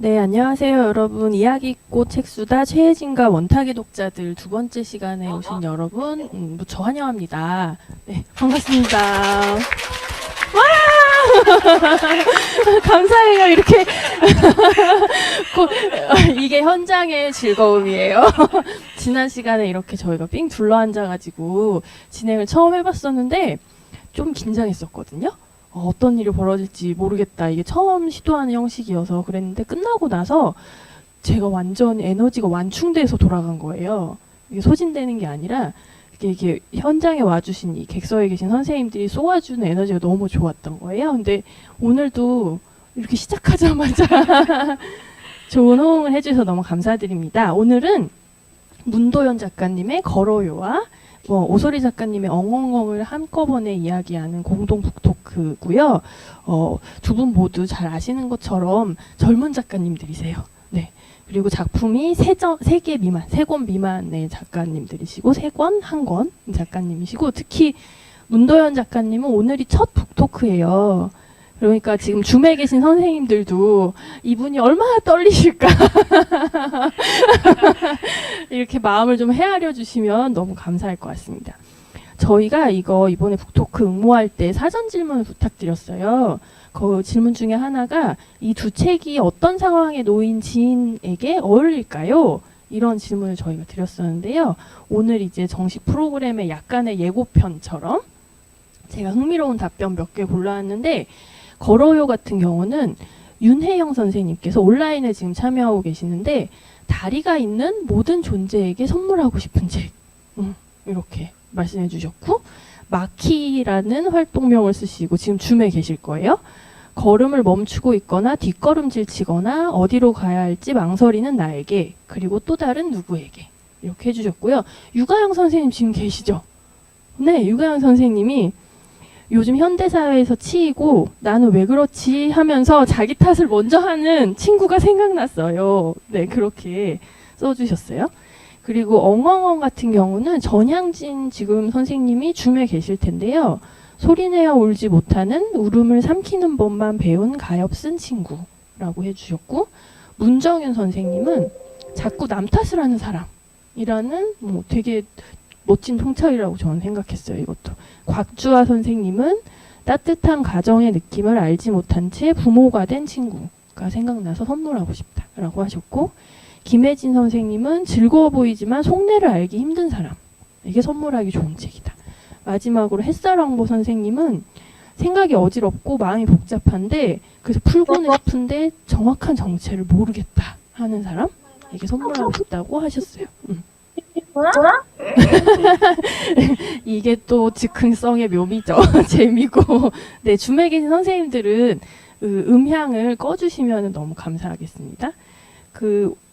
네, 안녕하세요, 여러분. 이야기꽃 책수다 최혜진과 원탁의 독자들 두 번째 시간에 오신 여러분, 무척 환영합니다. 네, 반갑습니다. 와! 감사해요, 이렇게. 이게 현장의 즐거움이에요. 지난 시간에 이렇게 저희가 삥 둘러앉아가지고 진행을 처음 해봤었는데, 좀 긴장했었거든요. 어떤 일이 벌어질지 모르겠다. 이게 처음 시도하는 형식이어서 그랬는데 끝나고 나서 제가 완전 에너지가 완충돼서 돌아간 거예요. 이게 소진되는 게 아니라 이게 현장에 와주신 이 객석에 계신 선생님들이 쏘아주는 에너지가 너무 좋았던 거예요. 근데 오늘도 이렇게 시작하자마자 좋은 호응을 해주셔서 너무 감사드립니다. 오늘은 문도연 작가님의 걸어요와 오소리 작가님의 엉엉엉을 한꺼번에 이야기하는 공동 북토크고요. 두 분 모두 잘 아시는 것처럼 젊은 작가님들이세요. 네. 그리고 작품이 세 개 미만, 3권 미만의 작가님들이시고 3권, 1권 작가님이시고 특히 문도연 작가님은 오늘이 첫 북토크예요. 그러니까 지금 줌에 계신 선생님들도 이분이 얼마나 떨리실까 이렇게 마음을 좀 헤아려 주시면 너무 감사할 것 같습니다. 저희가 이번에 북토크 응모할 때 사전 질문을 부탁드렸어요. 그 질문 중에 하나가 이 두 책이 어떤 상황에 놓인 지인에게 어울릴까요? 이런 질문을 저희가 드렸었는데요. 오늘 이제 정식 프로그램의 약간의 예고편처럼 제가 흥미로운 답변 몇 개 골라왔는데 걸어요 같은 경우는 윤혜영 선생님께서 온라인에 지금 참여하고 계시는데 다리가 있는 모든 존재에게 선물하고 싶은 책 이렇게 말씀해 주셨고 마키라는 활동명을 쓰시고 지금 줌에 계실 거예요. 걸음을 멈추고 있거나 뒷걸음질 치거나 어디로 가야 할지 망설이는 나에게 그리고 또 다른 누구에게 이렇게 해주셨고요. 유가영 선생님 지금 계시죠? 네, 유가영 선생님이 요즘 현대사회에서 치이고 나는 왜 그렇지 하면서 자기 탓을 먼저 하는 친구가 생각났어요. 네, 그렇게 써주셨어요. 그리고 엉엉엉 같은 경우는 전향진 지금 선생님이 줌에 계실 텐데요. 소리내어 울지 못하는 울음을 삼키는 법만 배운 가엾은 친구라고 해주셨고 문정윤 선생님은 자꾸 남 탓을 하는 사람이라는 되게 멋진 통찰이라고 저는 생각했어요. 이것도. 곽주아 선생님은 따뜻한 가정의 느낌을 알지 못한 채 부모가 된 친구가 생각나서 선물하고 싶다라고 하셨고 김혜진 선생님은 즐거워 보이지만 속내를 알기 힘든 사람에게 선물하기 좋은 책이다. 마지막으로 햇살왕보 선생님은 생각이 어지럽고 마음이 복잡한데 그래서 풀고는 싶은데 정확한 정체를 모르겠다 하는 사람에게 선물하고 싶다고 하셨어요. 이게 또 즉흥성의 묘미죠. 재미고. 네, 줌에 계신 선생님들은 음향을 꺼주시면 너무 감사하겠습니다.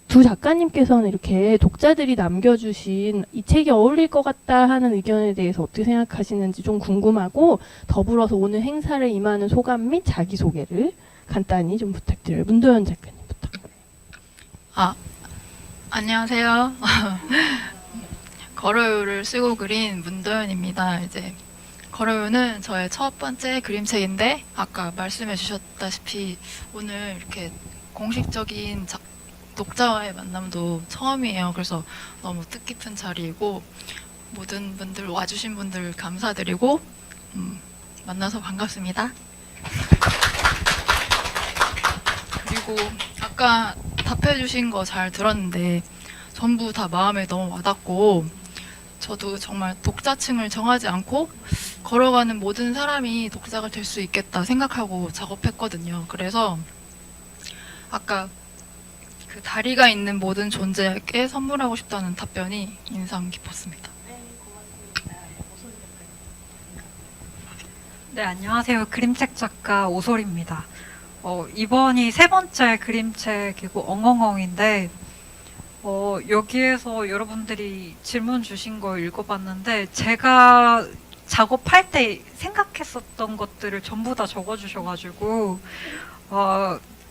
두 작가님께서는 이렇게 독자들이 남겨주신 이 책이 어울릴 것 같다 하는 의견에 대해서 어떻게 생각하시는지 좀 궁금하고 더불어서 오늘 행사를 임하는 소감 및 자기소개를 간단히 좀 부탁드려요. 문도연 작가님부터. 안녕하세요. 걸어요를 쓰고 그린 문도연입니다. 이제 걸어요는 저의 첫 번째 그림책인데 아까 말씀해 주셨다시피 오늘 이렇게 공식적인 독자와의 만남도 처음이에요. 그래서 너무 뜻깊은 자리이고 모든 분들 와주신 분들 감사드리고 만나서 반갑습니다. 그리고 아까 답해 주신 거 잘 들었는데 전부 다 마음에 너무 와닿고 저도 정말 독자층을 정하지 않고 걸어가는 모든 사람이 독자가 될 수 있겠다 생각하고 작업했거든요. 그래서 아까 그 다리가 있는 모든 존재에게 선물하고 싶다는 답변이 인상 깊었습니다. 네, 안녕하세요. 그림책 작가 오솔입니다. 이번이 세 번째 그림책이고 엉엉엉인데 여기에서 여러분들이 질문 주신 거 읽어봤는데 제가 작업할 때 생각했었던 것들을 전부 다 적어주셔가지고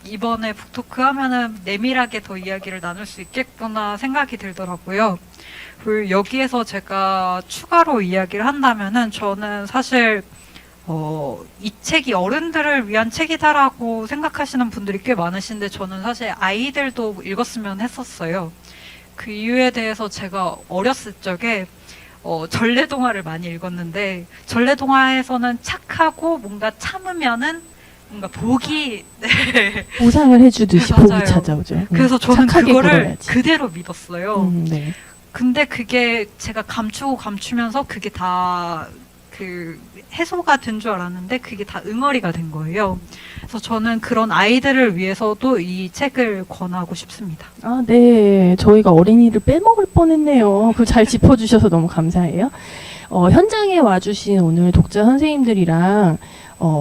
이번에 북토크 하면은 내밀하게 더 이야기를 나눌 수 있겠구나 생각이 들더라고요. 그리고 여기에서 제가 추가로 이야기를 한다면은 저는 사실 이 책이 어른들을 위한 책이다라고 생각하시는 분들이 꽤 많으신데 저는 사실 아이들도 읽었으면 했었어요. 그 이유에 대해서 제가 어렸을 적에 전래동화를 많이 읽었는데 전래동화에서는 착하고 뭔가 참으면은 뭔가 복이 네. 보상을 해주듯이 맞아요. 복이 찾아오죠. 그래서 저는 착하게 그거를 굴어야지. 그대로 믿었어요. 네. 근데 그게 제가 감추면서 그게 다 그 해소가 된 줄 알았는데 그게 다 응어리가 된 거예요. 그래서 저는 그런 아이들을 위해서도 이 책을 권하고 싶습니다. 아, 네. 저희가 어린이를 빼먹을 뻔했네요. 그걸 잘 짚어주셔서 너무 감사해요. 현장에 와주신 오늘 독자 선생님들이랑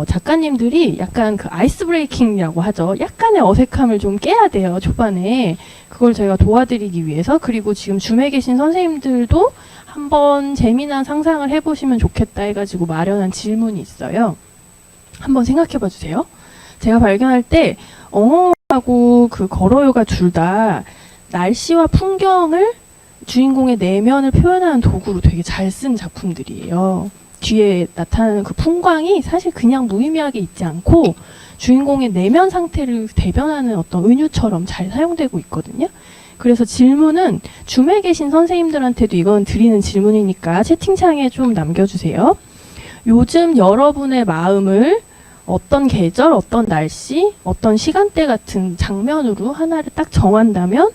작가님들이 약간 그 아이스 브레이킹이라고 하죠. 약간의 어색함을 좀 깨야 돼요, 초반에. 그걸 저희가 도와드리기 위해서. 그리고 지금 줌에 계신 선생님들도 한번 재미난 상상을 해보시면 좋겠다 해가지고 마련한 질문이 있어요. 한번 생각해 봐 주세요. 제가 발견할 때, 하고 그 걸어요가 둘 다 날씨와 풍경을 주인공의 내면을 표현하는 도구로 되게 잘 쓴 작품들이에요. 뒤에 나타나는 그 풍광이 사실 그냥 무의미하게 있지 않고 주인공의 내면 상태를 대변하는 어떤 은유처럼 잘 사용되고 있거든요. 그래서 질문은 줌에 계신 선생님들한테도 이건 드리는 질문이니까 채팅창에 좀 남겨주세요. 요즘 여러분의 마음을 어떤 계절, 어떤 날씨, 어떤 시간대 같은 장면으로 하나를 딱 정한다면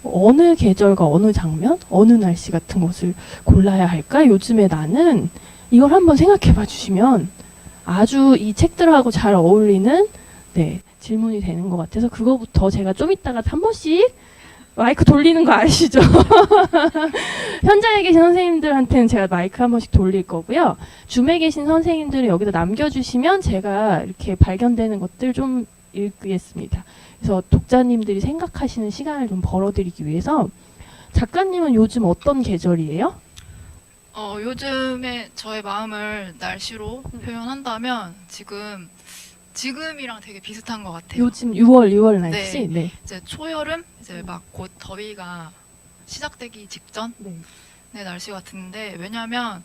어느 계절과 어느 장면, 어느 날씨 같은 것을 골라야 할까? 요즘에 나는 이걸 한번 생각해 봐 주시면 아주 이 책들하고 잘 어울리는 질문이 되는 것 같아서 그거부터 제가 좀 이따가 한 번씩 마이크 돌리는 거 아시죠? 현장에 계신 선생님들한테는 제가 마이크 한 번씩 돌릴 거고요. 줌에 계신 선생님들을 여기다 남겨주시면 제가 이렇게 발견되는 것들 좀 읽겠습니다. 그래서 독자님들이 생각하시는 시간을 좀 벌어드리기 위해서 작가님은 요즘 어떤 계절이에요? 요즘에 저의 마음을 날씨로 표현한다면 지금이랑 되게 비슷한 것 같아요. 요즘 6월 날씨? 네. 이제 초여름, 이제 막 곧 더위가 시작되기 직전의 날씨 같은데, 왜냐면,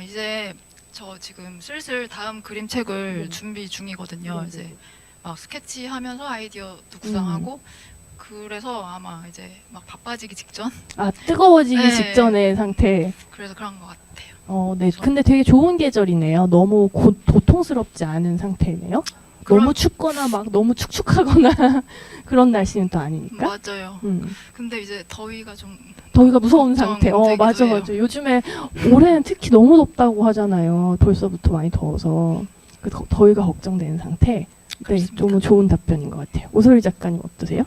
이제 저 지금 슬슬 다음 그림책을 준비 중이거든요. 이제 막 스케치 하면서 아이디어도 구상하고, 그래서 아마 이제 막 바빠지기 직전? 아, 뜨거워지기 네. 직전의 상태. 그래서 그런 것 같아요. 네. 근데 되게 좋은 계절이네요. 너무 고통스럽지 않은 상태네요. 너무 춥거나 막 너무 축축하거나 그런 날씨는 또 아니니까. 맞아요. 근데 이제 더위가 무서운 상태. 맞아. 요즘에 올해는 특히 너무 덥다고 하잖아요. 벌써부터 많이 더워서. 그 더위가 걱정되는 상태. 그렇습니다. 네, 너무 좋은 답변인 것 같아요. 오소리 작가님 어떠세요?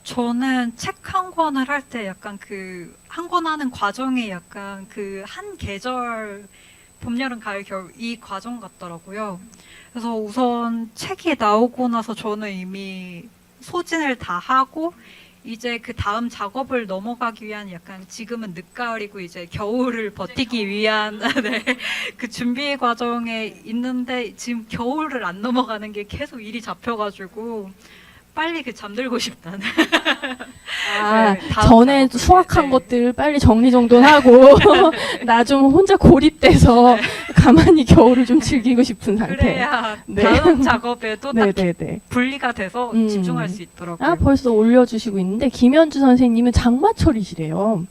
저는 책 한 권을 할 때 약간 그 한 권 하는 과정이 약간 그 한 계절 봄, 여름, 가을, 겨울 이 과정 같더라고요. 그래서 우선 책이 나오고 나서 저는 이미 소진을 다 하고 이제 그 다음 작업을 넘어가기 위한 약간 지금은 늦가을이고 이제 겨울을 버티기 위한 그 준비 과정에 있는데 지금 겨울을 안 넘어가는 게 계속 일이 잡혀가지고 빨리 잠들고 싶다는. 전에 수확한 것들 빨리 정리정돈하고 나 좀 혼자 고립돼서 가만히 겨울을 좀 즐기고 싶은 상태. 그래야 다음 작업에도 딱 분리가 돼서 집중할 수 있더라고요. 벌써 올려주시고 있는데 김현주 선생님은 장마철이시래요.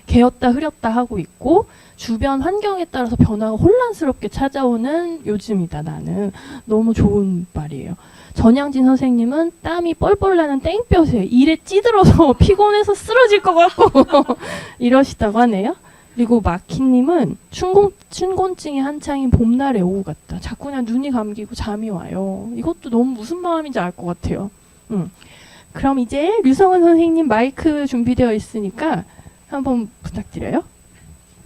개었다 흐렸다 하고 있고 주변 환경에 따라서 변화가 혼란스럽게 찾아오는 요즘이다 나는. 너무 좋은 말이에요. 전양진 선생님은 땀이 뻘뻘 나는 땡볕에 일에 찌들어서 피곤해서 쓰러질 것 같고 이러시다고 하네요. 그리고 마키님은 춘곤증이 한창인 봄날의 오후 같다. 자꾸 그냥 눈이 감기고 잠이 와요. 이것도 너무 무슨 마음인지 알 것 같아요. 그럼 이제 류성은 선생님 마이크 준비되어 있으니까 한번 부탁드려요.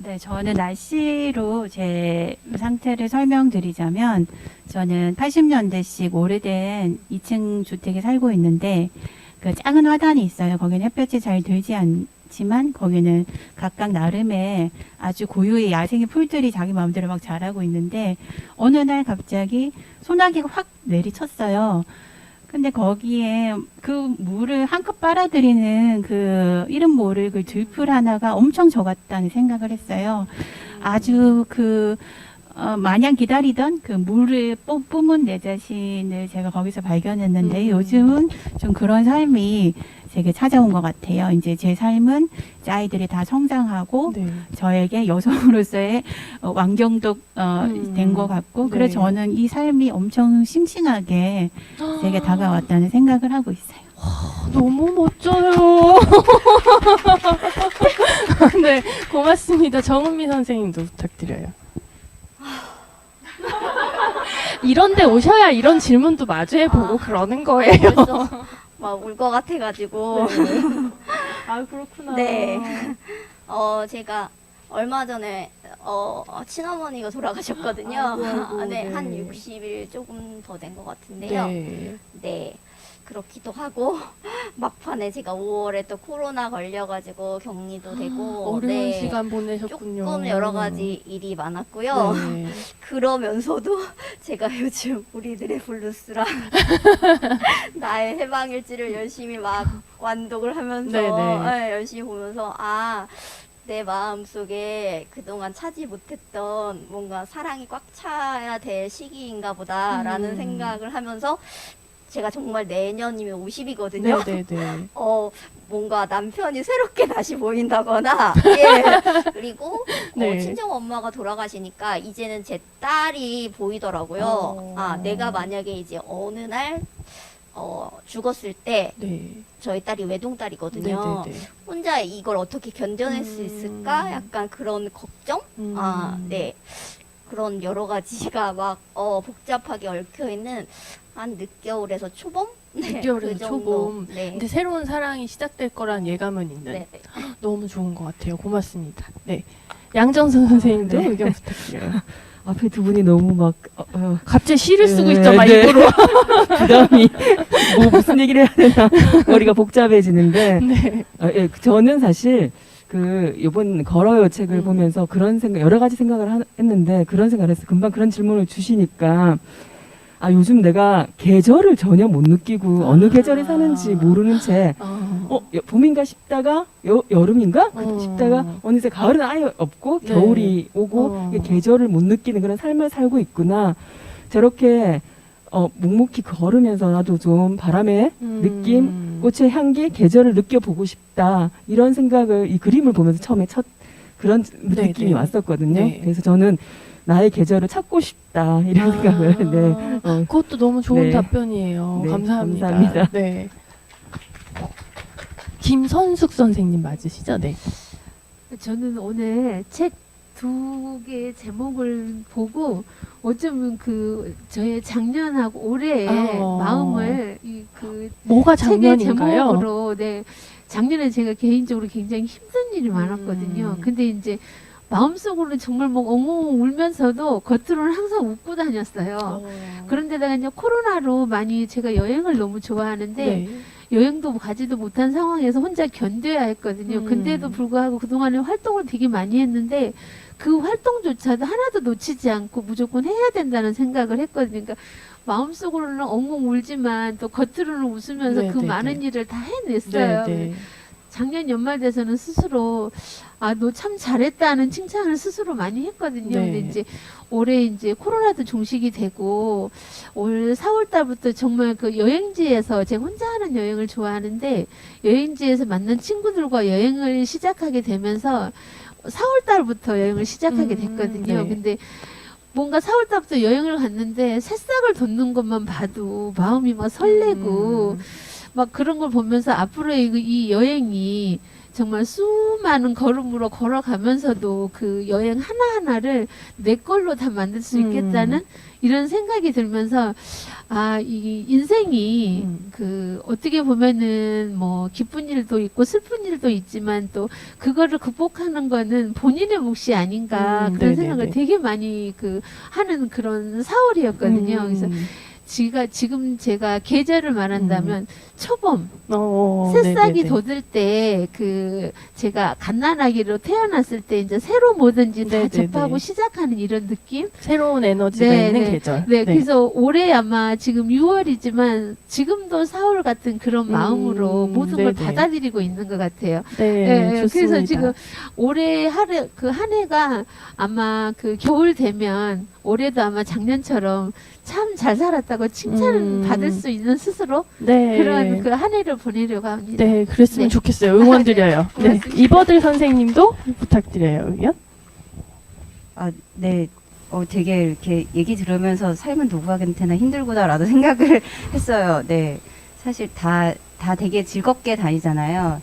네, 저는 날씨로 제 상태를 설명드리자면 저는 80년대식 오래된 2층 주택에 살고 있는데 그 작은 화단이 있어요. 거기는 햇볕이 잘 들지 않지만 거기는 각각 나름의 아주 고유의 야생의 풀들이 자기 마음대로 막 자라고 있는데 어느 날 갑자기 소나기가 확 내리쳤어요. 근데 거기에 그 물을 한껏 빨아들이는 그 이름 모를 그 들풀 하나가 엄청 적었다는 생각을 했어요. 아주 마냥 기다리던 그 물을 뿜은 내 자신을 제가 거기서 발견했는데 음. 요즘은 좀 그런 삶이 제게 찾아온 것 같아요. 이제 제 삶은 이제 아이들이 다 성장하고 네. 저에게 여성으로서의 완경도 된 것 같고 네. 그래서 저는 이 삶이 엄청 싱싱하게 제게 다가왔다는 생각을 하고 있어요. 너무 멋져요. 네, 고맙습니다. 정은미 선생님도 부탁드려요. 이런데 오셔야 이런 질문도 마주해보고 그러는 거예요. 벌써 막 울 것 같아가지고. 아, 그렇구나. 네. 제가 얼마 전에 친어머니가 돌아가셨거든요. 아이고, 아이고, 네, 네. 한 60일 조금 더 된 것 같은데요. 네. 네. 그렇기도 하고 막판에 제가 5월에 또 코로나 걸려가지고 격리도 되고 어려운 네, 시간 보내셨군요. 조금 여러 가지 일이 많았고요. 네. 그러면서도 제가 요즘 우리들의 블루스랑 나의 해방일지를 열심히 막 완독을 하면서 네네. 네, 열심히 보면서 내 마음속에 그동안 차지 못했던 뭔가 사랑이 꽉 차야 될 시기인가 보다라는 생각을 하면서 제가 정말 내년이면 50이거든요. 네네네. 뭔가 남편이 새롭게 다시 보인다거나, 예. 그리고, 네. 친정 엄마가 돌아가시니까 이제는 제 딸이 보이더라고요. 내가 만약에 이제 어느 날, 죽었을 때, 네. 저희 딸이 외동딸이거든요. 네네네. 혼자 이걸 어떻게 견뎌낼 수 있을까? 약간 그런 걱정? 네. 그런 여러 가지가 막, 복잡하게 얽혀있는 한 늦겨울에서 초봄? 네, 늦겨울에서 그 정도. 초봄. 네. 근데 새로운 사랑이 시작될 거란 예감은 있는. 네. 너무 좋은 것 같아요. 고맙습니다. 네. 양정선 선생님도 네. 의견 부탁드려요. 앞에 두 분이 너무 막 갑자기 시를 쓰고 네, 있죠, 막 네. 입으로. 부담이 뭐 무슨 얘기를 해야 되나 머리가 복잡해지는데 네. 예, 저는 사실 그 이번 걸어요 책을 보면서 그런 생각 여러 가지 생각을 했는데 그런 생각을 했어요. 금방 그런 질문을 주시니까 요즘 내가 계절을 전혀 못 느끼고 어느 계절에 사는지 모르는 채 봄인가 싶다가 여름인가 싶다가 어느새 가을은 아예 없고 네. 겨울이 오고 이게 계절을 못 느끼는 그런 삶을 살고 있구나. 저렇게 묵묵히 걸으면서 나도 좀 바람의 느낌, 꽃의 향기, 계절을 느껴보고 싶다. 이런 생각을 이 그림을 보면서 처음에 첫 그런 네, 느낌이 네. 왔었거든요. 네. 그래서 저는 나의 계절을 찾고 싶다. 이런 생각을 네. 그것도 너무 좋은 네. 답변이에요. 네, 감사합니다. 감사합니다. 네. 김선숙 선생님 맞으시죠? 네. 저는 오늘 책 두 개의 제목을 보고 어쩌면 저의 작년하고 올해의 마음을 뭐가 책의 작년인가요? 제목으로 작년에 제가 개인적으로 굉장히 힘든 일이 많았거든요. 근데 이제 마음속으로는 정말 뭐 엉엉 울면서도 겉으로는 항상 웃고 다녔어요. 그런데다가 이제 코로나로 많이 제가 여행을 너무 좋아하는데 네. 여행도 가지도 못한 상황에서 혼자 견뎌야 했거든요. 근데도 불구하고 그동안에 활동을 되게 많이 했는데 그 활동조차도 하나도 놓치지 않고 무조건 해야 된다는 생각을 했거든요. 그러니까 마음속으로는 엉엉 울지만 또 겉으로는 웃으면서 네, 그 네, 많은 네. 일을 다 해냈어요. 네. 작년 연말 돼서는 스스로 너 참 잘했다는 칭찬을 스스로 많이 했거든요. 네. 근데 이제 올해 이제 코로나도 종식이 되고 올 4월 달부터 정말 그 여행지에서 제가 혼자 하는 여행을 좋아하는데 여행지에서 만난 친구들과 여행을 시작하게 되면서 4월 달부터 여행을 시작하게 됐거든요. 네. 근데 뭔가 4월 달부터 여행을 갔는데 새싹을 돋는 것만 봐도 마음이 막 설레고 막 그런 걸 보면서 앞으로 이 여행이 정말 수많은 걸음으로 걸어가면서도 그 여행 하나하나를 내 걸로 다 만들 수 있겠다는 이런 생각이 들면서 이 인생이 어떻게 보면은 뭐 기쁜 일도 있고 슬픈 일도 있지만 또 그거를 극복하는 거는 본인의 몫이 아닌가 그런 네네네. 생각을 되게 많이 하는 그런 4월이었거든요. 그래서 지금 제가 계절을 말한다면 초봄, 네네네. 새싹이 돋을 때 그 제가 갓난아기로 태어났을 때 이제 새로 뭐든지 다 네네네. 접하고 시작하는 이런 느낌? 새로운 에너지가 네, 있는 네. 계절. 네, 그래서 올해 아마 지금 6월이지만 지금도 4월 같은 그런 마음으로 모든 걸 네네. 받아들이고 있는 것 같아요. 네, 네, 좋습니다. 그래서 지금 올해 한 해가 아마 그 겨울 되면 올해도 아마 작년처럼 참 잘 살았다고 칭찬을 받을 수 있는 스스로 네. 그런 그 한 해를 보내려고 합니다. 네, 그랬으면 네. 좋겠어요. 응원드려요. 네, 고맙습니다. 이버들 선생님도 부탁드려요. 의견? 네. 되게 이렇게 얘기 들으면서 삶은 누구한테나 힘들구나라는 생각을 했어요. 네. 사실 다 되게 즐겁게 다니잖아요.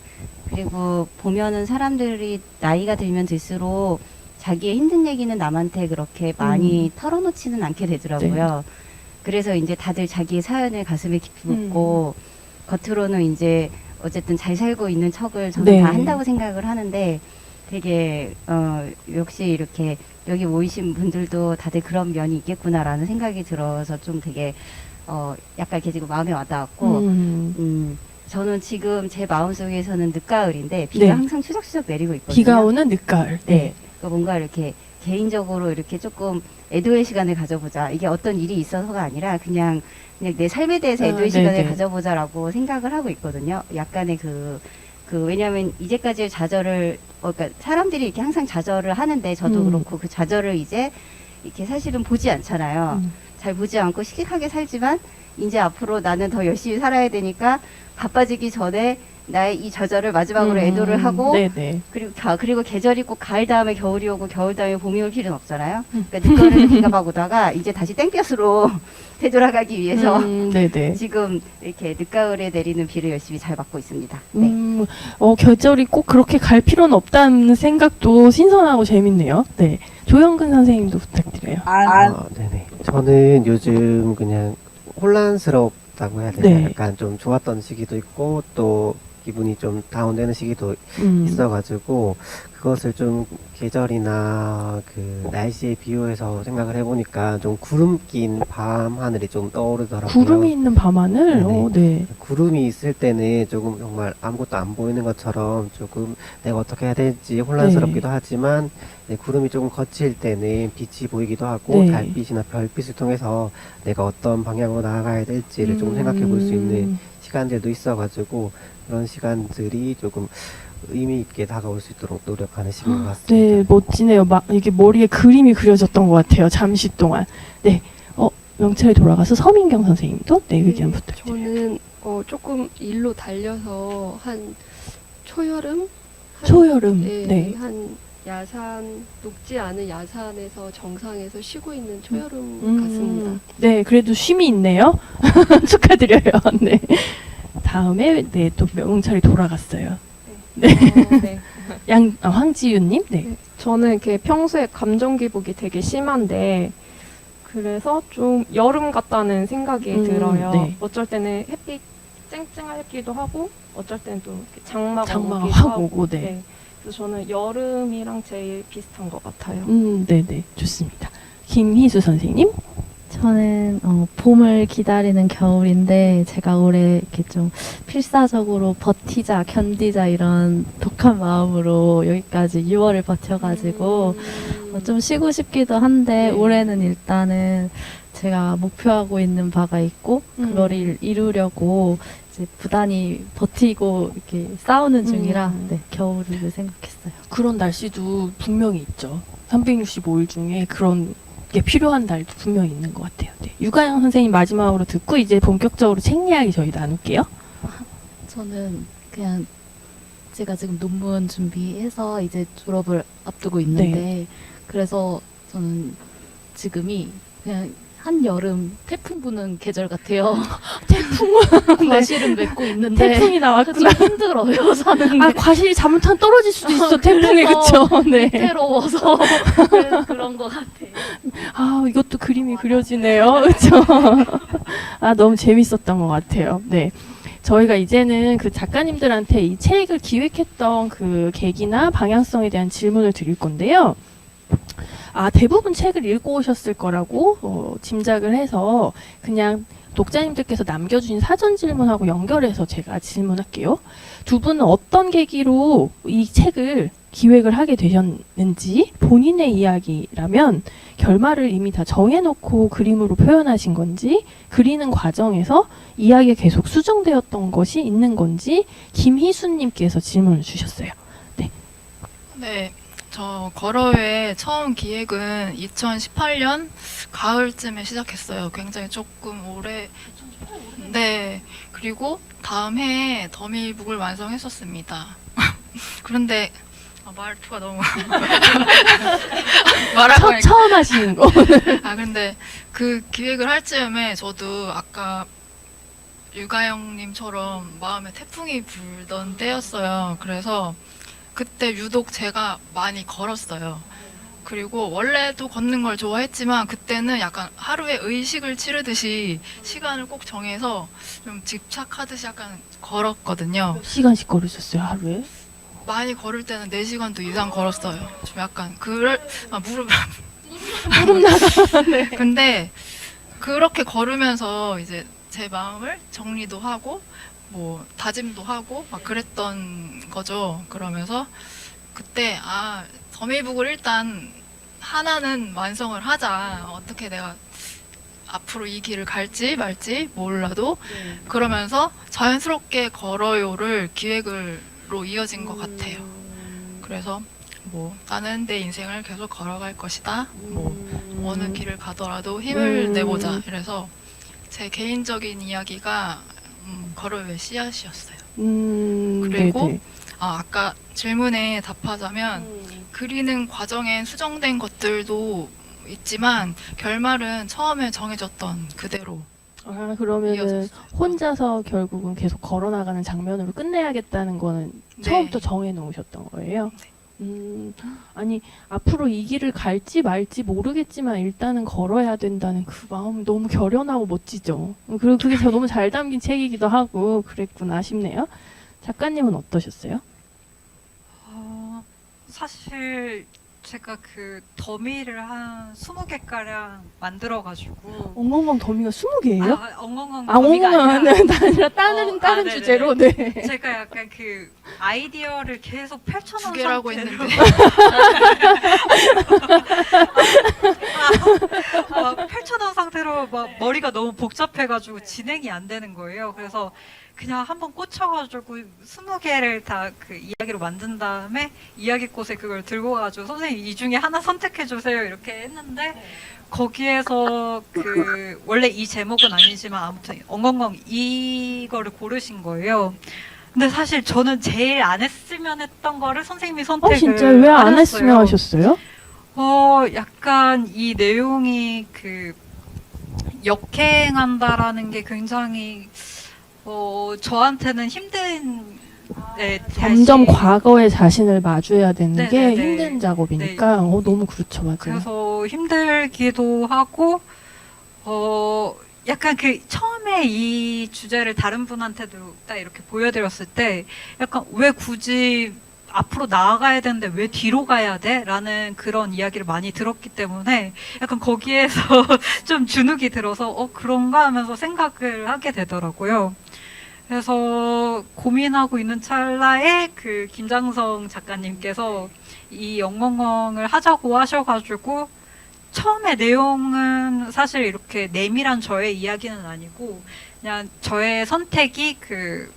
그리고 보면은 사람들이 나이가 들면 들수록 자기의 힘든 얘기는 남한테 그렇게 많이 털어놓지는 않게 되더라고요. 그래서 이제 다들 자기의 사연을 가슴에 깊이 묻고 겉으로는 이제 어쨌든 잘 살고 있는 척을 저는 네. 다 한다고 생각을 하는데 되게 역시 이렇게 여기 모이신 분들도 다들 그런 면이 있겠구나라는 생각이 들어서 좀 되게 약간 이렇게 지금 마음에 와닿았고 저는 지금 제 마음속에서는 늦가을인데 비가 네. 항상 추적추적 내리고 있거든요. 비가 오는 늦가을. 네. 그러니까 뭔가 이렇게 개인적으로 이렇게 조금 애도의 시간을 가져보자. 이게 어떤 일이 있어서가 아니라 그냥 내 삶에 대해서 애도의 시간을 네네. 가져보자라고 생각을 하고 있거든요. 약간의 왜냐면 이제까지의 좌절을, 그러니까 사람들이 이렇게 항상 좌절을 하는데 저도 그렇고 그 좌절을 이제 이렇게 사실은 보지 않잖아요. 잘 보지 않고 씩씩하게 살지만 이제 앞으로 나는 더 열심히 살아야 되니까 바빠지기 전에 나의 이 좌절을 마지막으로 애도를 하고 네네. 그리고 계절이 꼭 가을 다음에 겨울이 오고 겨울 다음에 봄이 올 필요는 없잖아요. 그러니까 늦가을에는 비가 막 오다가 이제 다시 땡볕으로 되돌아가기 위해서 네네. 지금 이렇게 늦가을에 내리는 비를 열심히 잘 맞고 있습니다. 네. 계절이 꼭 그렇게 갈 필요는 없다는 생각도 신선하고 재밌네요. 네. 조영근 선생님도 부탁드려요. 네네. 저는 요즘 그냥 혼란스럽다고 해야 되나? 네. 약간 좀 좋았던 시기도 있고, 또 기분이 좀 다운되는 시기도 있어가지고, 그것을 좀 계절이나 그 날씨에 비유해서 생각을 해보니까 좀 구름 낀 밤 하늘이 좀 떠오르더라고요. 구름이 있는 밤하늘? 네네. 네. 구름이 있을 때는 조금 정말 아무것도 안 보이는 것처럼 조금 내가 어떻게 해야 될지 혼란스럽기도 하지만 구름이 조금 거칠 때는 빛이 보이기도 하고 네. 달빛이나 별빛을 통해서 내가 어떤 방향으로 나아가야 될지를 조금 생각해 볼 수 있는 시간들도 있어가지고 그런 시간들이 조금 의미 있게 다가올 수 있도록 노력하는 시기인 것 같습니다. 네, 멋지네요. 이게 머리에 그림이 그려졌던 것 같아요. 잠시 동안. 네. 명찰이 돌아가서 서민경 선생님도 네, 의견 부탁드려요. 저는 조금 일로 달려서 한 초여름? 초여름. 네. 한 야산, 녹지 않은 야산에서 정상에서 쉬고 있는 초여름 같습니다. 네, 그래도 쉼이 있네요. 축하드려요. 네. 다음에 네, 또 명찰이 돌아갔어요. 네. 네. 황지윤님. 네. 저는 이렇게 평소에 감정 기복이 되게 심한데 그래서 좀 여름 같다는 생각이 들어요. 네. 어쩔 때는 햇빛 쨍쨍하기도 하고 어쩔 때는 또 이렇게 장마가 오기도 확 하고. 오고. 네. 그래서 저는 여름이랑 제일 비슷한 것 같아요. 네네. 좋습니다. 김희수 선생님. 저는 봄을 기다리는 겨울인데 제가 올해 이렇게 좀 필사적으로 버티자, 견디자 이런 독한 마음으로 여기까지 6월을 버텨가지고 좀 쉬고 싶기도 한데 올해는 일단은 제가 목표하고 있는 바가 있고 그걸 이루려고 이제 부단히 버티고 이렇게 싸우는 중이라 네, 겨울을 생각했어요. 그런 날씨도 분명히 있죠. 365일 중에 그런 게 필요한 날도 분명히 있는 것 같아요. 네. 유가영 선생님 마지막으로 듣고 이제 본격적으로 책 이야기 저희 나눌게요. 저는 그냥 제가 지금 논문 준비해서 이제 졸업을 앞두고 있는데 그래서 저는 지금이 그냥 한여름 태풍 부는 계절 같아요. 태풍? 과실은 맺고 있는데 태풍이 나왔구나. 좀 힘들어요, 사는 게. 과실이 잘못하면 떨어질 수도 있어, 태풍에. 그쵸? 네. 위태로워서 그런 것 같아요. 이것도 그림이 그려지네요. 그쵸? 너무 재밌었던 것 같아요. 네. 저희가 이제는 그 작가님들한테 이 책을 기획했던 그 계기나 방향성에 대한 질문을 드릴 건데요. 대부분 책을 읽고 오셨을 거라고 짐작을 해서 그냥 독자님들께서 남겨주신 사전 질문하고 연결해서 제가 질문할게요. 두 분은 어떤 계기로 이 책을 기획을 하게 되셨는지, 본인의 이야기라면 결말을 이미 다 정해놓고 그림으로 표현하신 건지, 그리는 과정에서 이야기가 계속 수정되었던 것이 있는 건지, 김희수님께서 질문을 주셨어요. 네. 네, 저 걸어의 처음 기획은 2018년 가을쯤에 시작했어요. 굉장히 조금 오래. 네, 그리고 다음 해에 더미북을 완성했었습니다. 그런데 말투가 너무 말하고 하니까. 처음 하시는 거. 근데 그 기획을 할 즈음에 저도 아까 유가영님처럼 마음에 태풍이 불던 때였어요. 그래서 그때 유독 제가 많이 걸었어요. 그리고 원래도 걷는 걸 좋아했지만 그때는 약간 하루에 의식을 치르듯이 시간을 꼭 정해서 좀 집착하듯이 약간 걸었거든요. 몇 시간씩 걸으셨어요, 하루에? 많이 걸을 때는 4시간도 이상 걸었어요. 좀 약간 무릎 나가. 네. 근데 그렇게 걸으면서 이제 제 마음을 정리도 하고 뭐 다짐도 하고 막 그랬던 거죠. 그러면서 그때 더미북을 일단 하나는 완성을 하자. 어떻게 내가 앞으로 이 길을 갈지 말지 몰라도 그러면서 자연스럽게 걸어요를 기획으로 이어진 것 같아요. 그래서 뭐 나는 내 인생을 계속 걸어갈 것이다. 뭐 어느 길을 가더라도 힘을 내보자. 이래서 제 개인적인 이야기가 걸어요의 씨앗이었어요. 그리고 네네. 아까 질문에 답하자면 그리는 과정에 수정된 것들도 있지만 결말은 처음에 정해졌던 그대로. 그러면은 이어졌어요. 혼자서 결국은 계속 걸어나가는 장면으로 끝내야겠다는 거는 네. 처음부터 정해놓으셨던 거예요? 아니 앞으로 이 길을 갈지 말지 모르겠지만 일단은 걸어야 된다는 그 마음 너무 결연하고 멋지죠. 그리고 그게 너무 잘 담긴 책이기도 하고 그랬구나 싶네요. 작가님은 어떠셨어요? 사실 제가 그 더미를 한 20개가량 만들어가지고 엉엉엉 더미가 20개예요? 엉엉엉 엉엉엉 더미가 아니라 다른 네네네. 주제로. 네. 제가 약간 그 아이디어를 계속 펼쳐놓은 2개라고 상태로 했는데. 펼쳐놓은 상태로 막 머리가 너무 복잡해가지고 진행이 안 되는 거예요. 그래서 그냥 한번 꽂혀가지고 20개를 다 그 이야기로 만든 다음에 이야기꽃에 그걸 들고 가가지고 선생님 이 중에 하나 선택해주세요 이렇게 했는데 거기에서 그 원래 이 제목은 아니지만 아무튼 엉엉엉 이거를 고르신 거예요. 근데 사실 저는 제일 안 했으면 했던 거를 선생님이 선택을 진짜 왜 안 했으면 하셨어요? 약간 이 내용이 그 역행한다라는 게 굉장히 저한테는 힘든 점점 과거의 자신을 마주해야 되는 게 네네네. 힘든 작업이니까 너무 그렇죠, 맞아요. 그래서 힘들기도 하고 약간 그 처음에 이 주제를 다른 분한테도 딱 이렇게 보여드렸을 때 약간 왜 굳이 앞으로 나아가야 되는데 왜 뒤로 가야 돼? 라는 그런 이야기를 많이 들었기 때문에 약간 거기에서 좀 주눅이 들어서 그런가 하면서 생각을 하게 되더라고요. 그래서 고민하고 있는 찰나에 그 김장성 작가님께서 이 엉엉엉을 하자고 하셔가지고 처음에 내용은 사실 이렇게 내밀한 저의 이야기는 아니고 그냥 저의 선택이 그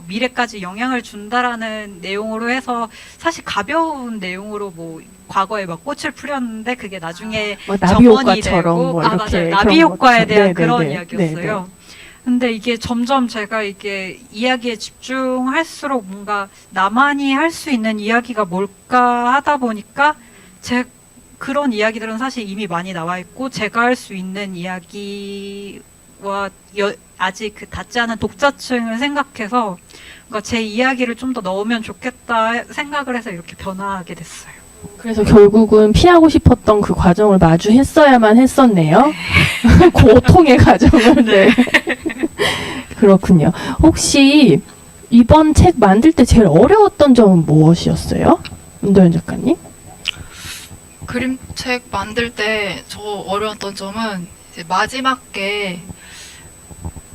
미래까지 영향을 준다라는 내용으로 해서 사실 가벼운 내용으로 뭐 과거에 막 꽃을 뿌렸는데 그게 나중에 나비 정원이 효과처럼 되고 뭐 이렇게 맞아요. 나비 효과에 대한 네네네. 그런 이야기였어요. 네네. 근데 이게 점점 제가 이게 이야기에 집중할수록 뭔가 나만이 할 수 있는 이야기가 뭘까 하다 보니까 그런 이야기들은 사실 이미 많이 나와 있고 제가 할 수 있는 이야기와 아직 그 닿지 않은 독자층을 생각해서 그러니까 제 이야기를 좀 더 넣으면 좋겠다 생각을 해서 이렇게 변화하게 됐어요. 그래서 결국은 피하고 싶었던 그 과정을 마주했어야만 했었네요. 고통의 과정을. 네. 그렇군요. 혹시 이번 책 만들 때 제일 어려웠던 점은 무엇이었어요? 윤도현 작가님? 그림책 만들 때 저 어려웠던 점은 이제 마지막 게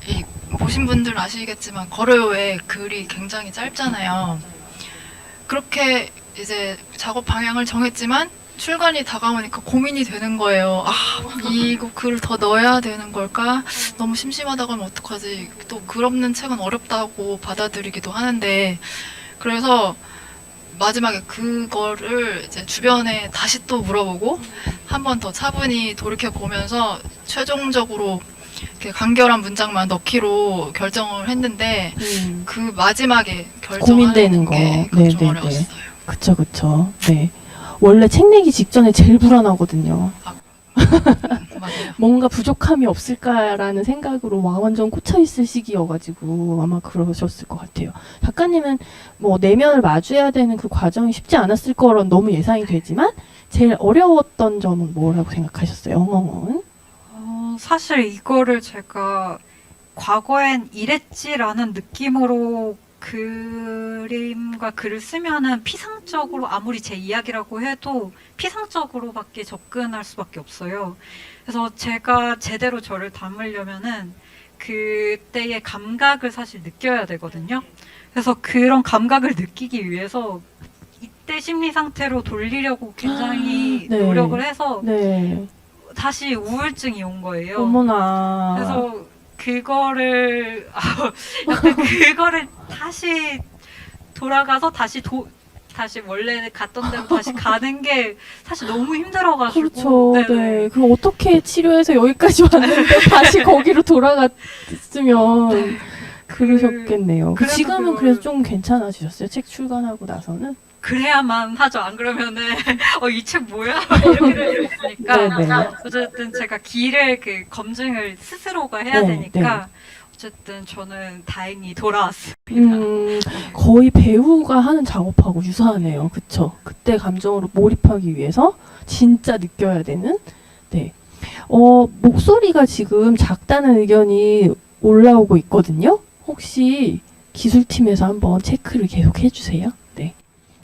이 보신 분들 아시겠지만 걸어요의 글이 굉장히 짧잖아요. 그렇게 이제 작업 방향을 정했지만 출간이 다가오니까 고민이 되는 거예요. 아, 이거 글을 더 넣어야 되는 걸까? 너무 심심하다고 하면 어떡하지? 또 글 없는 책은 어렵다고 받아들이기도 하는데, 그래서 마지막에 그거를 이제 주변에 다시 또 물어보고 한 번 더 차분히 돌이켜 보면서 최종적으로 이렇게 간결한 문장만 넣기로 결정을 했는데 그 마지막에 고민되는 결정하는 거. 게 좀 어려웠어요. 그쵸, 그쵸. 네. 원래 책 내기 직전에 제일 불안하거든요. 뭔가 부족함이 없을까라는 생각으로 완전 꽂혀있을 시기여가지고 아마 그러셨을 것 같아요. 작가님은 뭐 내면을 마주해야 되는 그 과정이 쉽지 않았을 거란 너무 예상이 되지만 제일 어려웠던 점은 뭐라고 생각하셨어요? 엉엉은? 사실 이거를 제가 과거엔 이랬지라는 느낌으로 그림과 글을 쓰면은 피상적으로 아무리 제 이야기라고 해도 피상적으로밖에 접근할 수밖에 없어요. 그래서 제가 제대로 저를 담으려면은 그때의 감각을 사실 느껴야 되거든요. 그래서 그런 감각을 느끼기 위해서 이때 심리 상태로 돌리려고 굉장히 네. 노력을 해서 네. 다시 우울증이 온 거예요. 어머나. 그래서 그거를 약간 그거를 다시 돌아가서 다시 원래 갔던 데로 다시 가는 게 사실 너무 힘들어가지고. 그렇죠. 네네. 네. 그럼 어떻게 치료해서 여기까지 왔는데 다시 거기로 돌아갔으면 그러셨겠네요. 그래서 지금은 그래서 좀 괜찮아지셨어요? 책 출간하고 나서는? 그래야만 하죠. 안 그러면은 이 책 뭐야? 이렇게 될 수 있으니까. 네네. 어쨌든 제가 길을 그 검증을 스스로가 해야 네, 되니까 어쨌든 저는 다행히 돌아왔습니다. 거의 배우가 하는 작업하고 유사하네요. 그쵸? 그때 감정으로 몰입하기 위해서 진짜 느껴야 되는. 네. 목소리가 지금 작다는 의견이 올라오고 있거든요. 혹시 기술팀에서 한번 체크를 계속 해주세요. 네.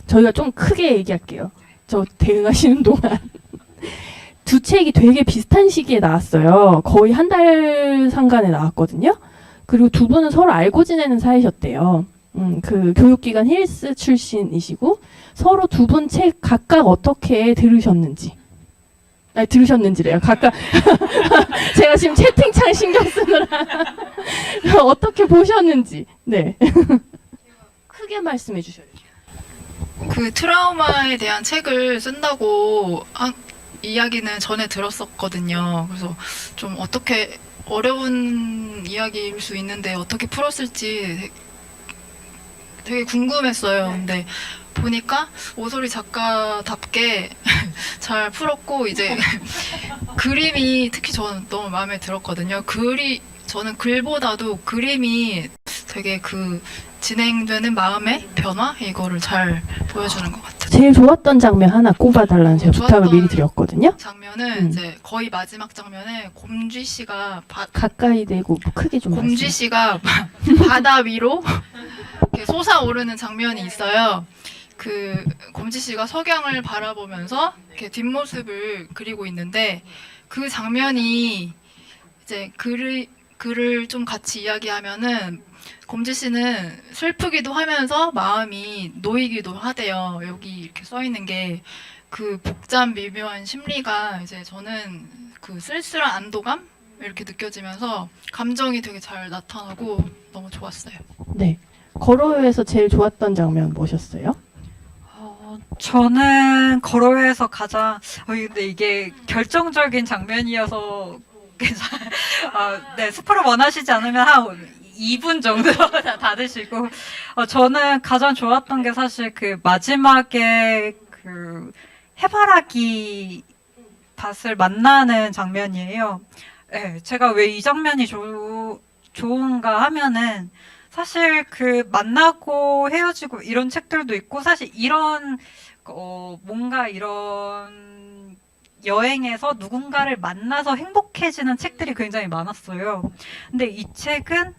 저희가 좀 크게 얘기할게요. 저 대응하시는 동안. 두 책이 되게 비슷한 시기에 나왔어요. 거의 한 달 상간에 나왔거든요. 그리고 두 분은 서로 알고 지내는 사이셨대요. 그 교육기관 힐스 출신이시고 서로 두 분 책 각각 어떻게 들으셨는지. 아니 들으셨는지래요. 각각 제가 지금 채팅창 신경 쓰느라 어떻게 보셨는지. 네. 크게 말씀해 주셔야 돼요. 그 트라우마에 대한 책을 쓴다고 이야기는 전에 들었었거든요. 그래서 좀 어떻게 어려운 이야기일 수 있는데 어떻게 풀었을지 되게 궁금했어요. 근데 보니까 오소리 작가답게 잘 풀었고 이제 그림이 특히 저는 너무 마음에 들었거든요. 저는 글보다도 그림이 되게 그 진행되는 마음의 변화 이거를 잘 보여주는 것 같아요. 제일 좋았던 장면 하나 꼽아달라는 제가 부탁을 미리 드렸거든요. 장면은 이제 거의 마지막 장면에 곰쥐 씨가 가까이 대고 크게 좀 곰쥐 씨가 바다 위로 이렇게 솟아오르는 장면이 있어요. 그 곰쥐 씨가 석양을 바라보면서 이렇게 뒷모습을 그리고 있는데 그 장면이 이제 글을 좀 같이 이야기하면은 곰쥐 씨는 슬프기도 하면서 마음이 놓이기도 하대요. 여기 이렇게 써 있는 게 그 복잡 미묘한 심리가 이제 저는 그 쓸쓸한 안도감 이렇게 느껴지면서 감정이 되게 잘 나타나고 너무 좋았어요. 네. 걸어요에서 제일 좋았던 장면 뭐셨어요? 저는 걸어요에서 가장 근데 이게 결정적인 장면이어서 네, 스포를 원하시지 않으면 한 2분 정도 다 드시고 저는 가장 좋았던 게 사실 그 마지막에 그 해바라기 밭을 만나는 장면이에요. 네, 제가 왜 이 장면이 좋은가 하면은 사실 그 만나고 헤어지고 이런 책들도 있고 사실 이런 뭔가 이런 여행에서 누군가를 만나서 행복해지는 책들이 굉장히 많았어요. 근데 이 책은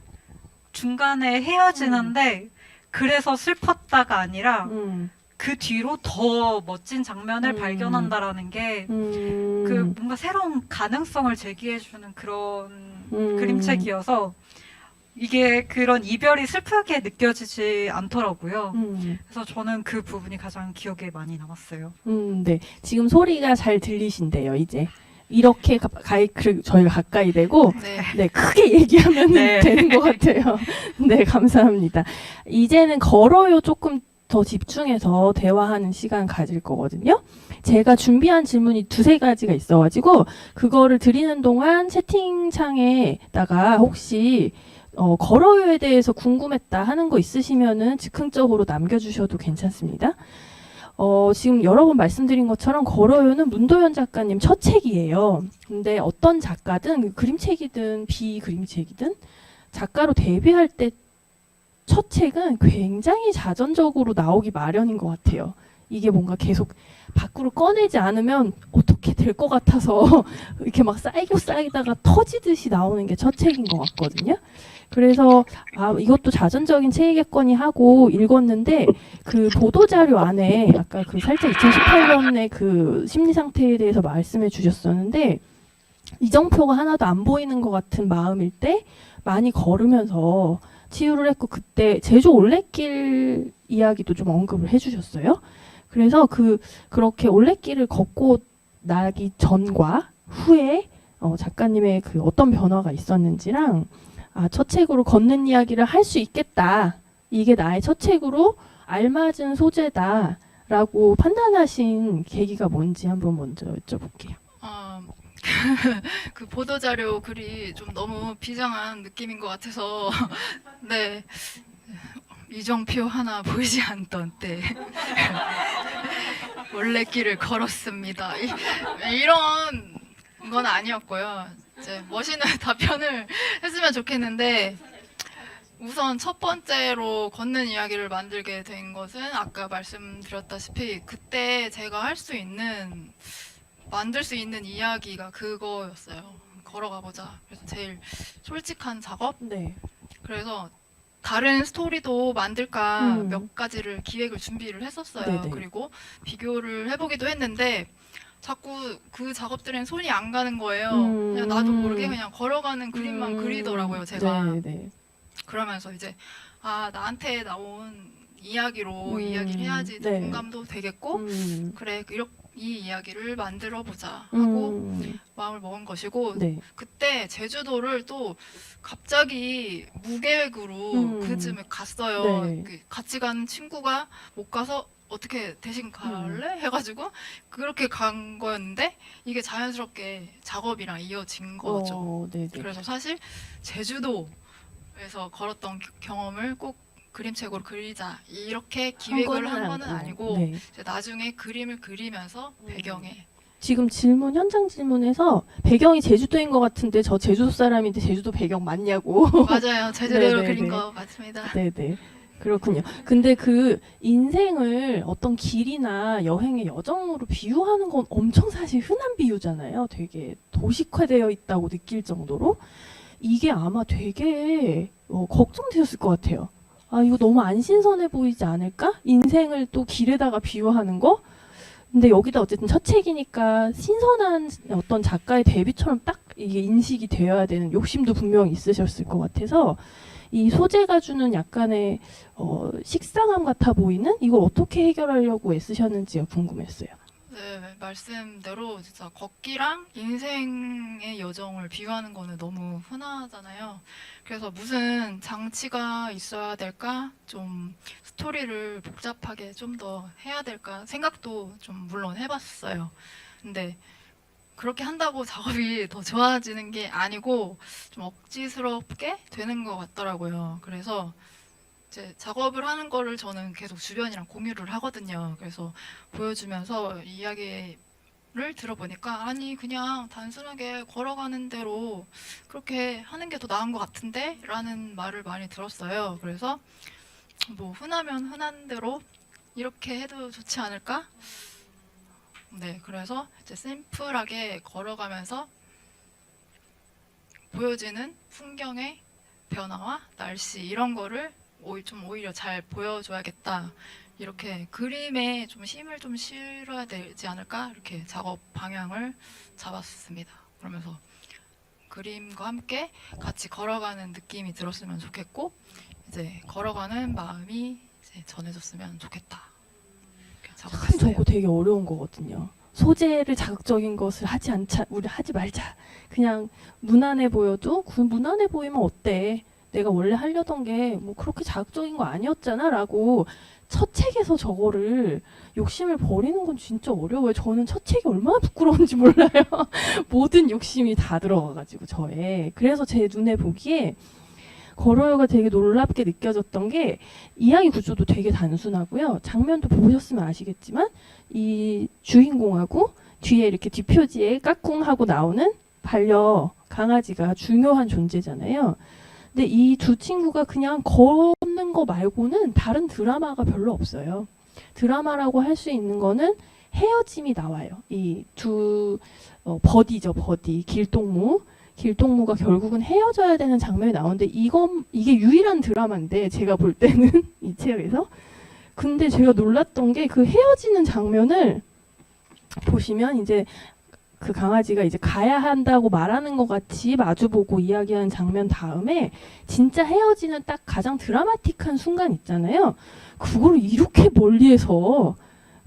중간에 헤어지는데 그래서 슬펐다가 아니라 그 뒤로 더 멋진 장면을 발견한다라는 게 그 뭔가 새로운 가능성을 제기해주는 그런 그림책이어서 이게 그런 이별이 슬프게 느껴지지 않더라고요. 그래서 저는 그 부분이 가장 기억에 많이 남았어요. 네. 지금 소리가 잘 들리신대요, 이제. 이렇게 저희가 가까이 되고, 네, 크게 얘기하면 네. 되는 것 같아요. 네, 감사합니다. 이제는 걸어요 조금 더 집중해서 대화하는 시간 가질 거거든요. 제가 준비한 질문이 2-3가지가 있어가지고, 그거를 드리는 동안 채팅창에다가 혹시 걸어요에 대해서 궁금했다 하는 거 있으시면은 즉흥적으로 남겨주셔도 괜찮습니다. 지금 여러 번 말씀드린 것처럼 걸어요는 문도연 작가님 첫 책이에요. 근데 어떤 작가든 그림책이든 비그림책이든 작가로 데뷔할 때 첫 책은 굉장히 자전적으로 나오기 마련인 것 같아요. 이게 뭔가 계속 밖으로 꺼내지 않으면 어떻게 될 것 같아서 이렇게 막 쌓이다가 터지듯이 나오는 게 첫 책인 것 같거든요. 그래서 이것도 자전적인 책이겠거니 하고 읽었는데 그 보도자료 안에 아까 그 살짝 2018년의 그 심리 상태에 대해서 말씀해 주셨었는데 이정표가 하나도 안 보이는 것 같은 마음일 때 많이 걸으면서 치유를 했고 그때 제주 올레길 이야기도 좀 언급을 해주셨어요. 그래서 그렇게 올레길을 걷고 나기 전과 후에 작가님의 그 어떤 변화가 있었는지랑 첫 책으로 걷는 이야기를 할 수 있겠다. 이게 나의 첫 책으로 알맞은 소재다라고 판단하신 계기가 뭔지 한번 먼저 여쭤볼게요. 그 보도자료 글이 좀 너무 비장한 느낌인 것 같아서 네. 이정표 하나 보이지 않던 때 올레길을 걸었습니다. 이런 건 아니었고요. 이제 멋있는 답변을 했으면 좋겠는데 우선 첫 번째로 걷는 이야기를 만들게 된 것은 아까 말씀드렸다시피 그때 제가 만들 수 있는 이야기가 그거였어요. 걸어가보자. 그래서 제일 솔직한 작업. 네. 그래서 다른 스토리도 만들까 몇 가지를 기획을 준비를 했었어요. 네네. 그리고 비교를 해보기도 했는데 자꾸 그 작업들엔 손이 안 가는 거예요. 그냥 나도 모르게 그냥 걸어가는 그림만 그리더라고요, 제가. 네네. 그러면서 이제 나한테 나온 이야기로 이야기를 해야지 네. 공감도 되겠고 그래 이 이야기를 만들어 보자 하고 마음을 먹은 것이고 네. 그때 제주도를 또 갑자기 무계획으로 그 즈음에 갔어요. 네. 같이 간 친구가 못 가서 어떻게 대신 갈래? 해가지고 그렇게 간 거였는데 이게 자연스럽게 작업이랑 이어진 거죠. 네네. 그래서 사실 제주도에서 걸었던 경험을 꼭 그림책으로 그리자 이렇게 기획을 한 거는 아니고 네. 이제 나중에 그림을 그리면서 배경에 지금 현장 질문에서 배경이 제주도인 것 같은데 저 제주도 사람인데 제주도 배경 맞냐고. 맞아요. 제주도로 네네네. 그린 거 맞습니다. 네네. 그렇군요. 근데 그 인생을 어떤 길이나 여행의 여정으로 비유하는 건 엄청 사실 흔한 비유잖아요. 되게 도식화되어 있다고 느낄 정도로. 이게 아마 되게 걱정되셨을 것 같아요. 이거 너무 안 신선해 보이지 않을까? 인생을 또 길에다가 비유하는 거? 근데 여기다 어쨌든 첫 책이니까 신선한 어떤 작가의 데뷔처럼 딱 이게 인식이 되어야 되는 욕심도 분명히 있으셨을 것 같아서 이 소재가 주는 약간의 식상함 같아 보이는 이걸 어떻게 해결하려고 애쓰셨는지가 궁금했어요. 네, 말씀대로 진짜 걷기랑 인생의 여정을 비유하는 거는 너무 흔하잖아요. 그래서 무슨 장치가 있어야 될까? 좀 스토리를 복잡하게 좀 더 해야 될까? 생각도 좀 물론 해봤어요. 근데 그렇게 한다고 작업이 더 좋아지는 게 아니고 좀 억지스럽게 되는 것 같더라고요. 그래서 이제 작업을 하는 거를 저는 계속 주변이랑 공유를 하거든요. 그래서 보여주면서 이야기를 들어보니까 아니 그냥 단순하게 걸어가는 대로 그렇게 하는 게 더 나은 것 같은데? 라는 말을 많이 들었어요. 그래서 뭐 흔하면 흔한 대로 이렇게 해도 좋지 않을까? 네, 그래서 이제 심플하게 걸어가면서 보여지는 풍경의 변화와 날씨 이런 거를 오히려 잘 보여줘야겠다. 이렇게 그림에 좀 힘을 좀 실어야 되지 않을까? 이렇게 작업 방향을 잡았습니다. 그러면서 그림과 함께 같이 걸어가는 느낌이 들었으면 좋겠고, 이제 걸어가는 마음이 이제 전해졌으면 좋겠다. 이렇게 참 작업했어요. 저거 되게 어려운 거거든요. 소재를 자극적인 것을 우리 하지 말자. 그냥 무난해 보여도 무난해 보이면 어때? 내가 원래 하려던 게 뭐 그렇게 자극적인 거 아니었잖아 라고 첫 책에서 저거를 욕심을 버리는 건 진짜 어려워요. 저는 첫 책이 얼마나 부끄러운지 몰라요. 모든 욕심이 다 들어가가지고 저에. 그래서 제 눈에 보기에 걸어요가 되게 놀랍게 느껴졌던 게 이야기 구조도 되게 단순하고요. 장면도 보셨으면 아시겠지만 이 주인공하고 뒤에 이렇게 뒷표지에 까꿍하고 나오는 반려 강아지가 중요한 존재잖아요. 근데 이 두 친구가 그냥 걷는 거 말고는 다른 드라마가 별로 없어요. 드라마라고 할 수 있는 거는 헤어짐이 나와요. 이 두 버디죠, 버디. 길동무가 결국은 헤어져야 되는 장면이 나오는데 이게 유일한 드라마인데 제가 볼 때는 이 책에서. 근데 제가 놀랐던 게 그 헤어지는 장면을 보시면 이제 그 강아지가 이제 가야 한다고 말하는 것 같이 마주보고 이야기하는 장면 다음에 진짜 헤어지는 딱 가장 드라마틱한 순간 있잖아요. 그걸 이렇게 멀리에서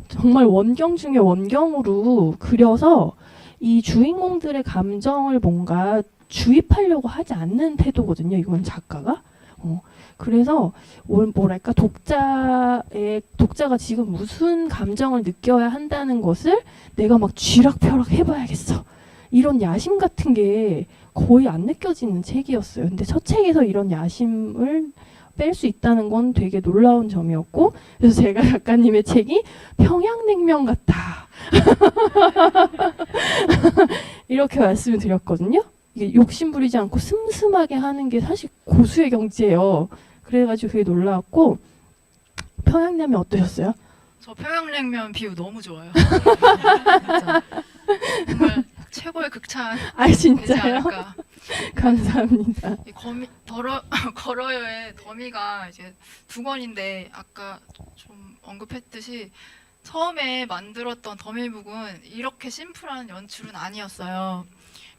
정말 원경 중에 원경으로 그려서 이 주인공들의 감정을 뭔가 주입하려고 하지 않는 태도거든요. 이건 작가가. 그래서 뭐랄까 독자가 지금 무슨 감정을 느껴야 한다는 것을 내가 막 쥐락펴락 해봐야겠어. 이런 야심 같은 게 거의 안 느껴지는 책이었어요. 근데 첫 책에서 이런 야심을 뺄 수 있다는 건 되게 놀라운 점이었고, 그래서 제가 작가님의 책이 평양냉면 같다. 이렇게 말씀을 드렸거든요. 이게 욕심 부리지 않고 슴슴하게 하는 게 사실 고수의 경지예요. 그래가지고 그게 놀라웠고, 평양냉면 어떠셨어요? 저 평양냉면 비유 너무 좋아요. 진짜. 정말 최고의 극찬. 아 진짜요? 않을까. 감사합니다. 이 걸어요의 더미가 이제 두 권인데 아까 좀 언급했듯이 처음에 만들었던 더미북은 이렇게 심플한 연출은 아니었어요.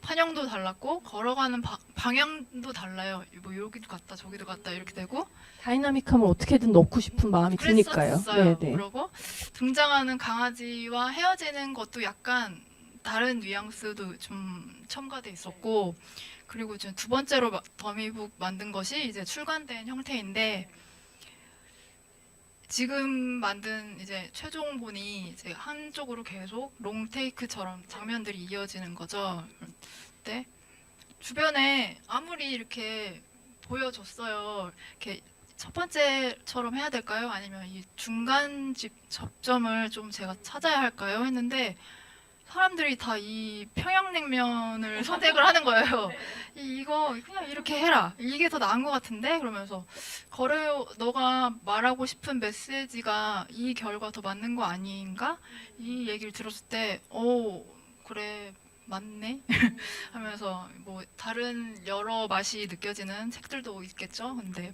판형도 달랐고 걸어가는 방향도 달라요. 뭐 여기도 갔다 저기도 갔다 이렇게 되고 다이나믹함을 어떻게든 넣고 싶은 마음이 드니까요. 그랬었어요. 네네. 그리고 등장하는 강아지와 헤어지는 것도 약간 다른 뉘앙스도 좀 첨가돼 있었고, 그리고 이제 두 번째로 더미북 만든 것이 이제 출간된 형태인데, 지금 만든 이제 최종본이 이제 한쪽으로 계속 롱테이크처럼 장면들이 이어지는 거죠. 근데 주변에 아무리 이렇게 보여줬어요. 이렇게 첫 번째처럼 해야 될까요? 아니면 이 중간 접점을 좀 제가 찾아야 할까요? 했는데 사람들이 다 이 평양냉면을 선택을 하는 거예요. 이거 그냥 이렇게 해라. 이게 더 나은 것 같은데? 그러면서 걸어요. 너가 말하고 싶은 메시지가 이 결과 더 맞는 거 아닌가? 이 얘기를 들었을 때 그래 맞네? 하면서 뭐 다른 여러 맛이 느껴지는 책들도 있겠죠. 근데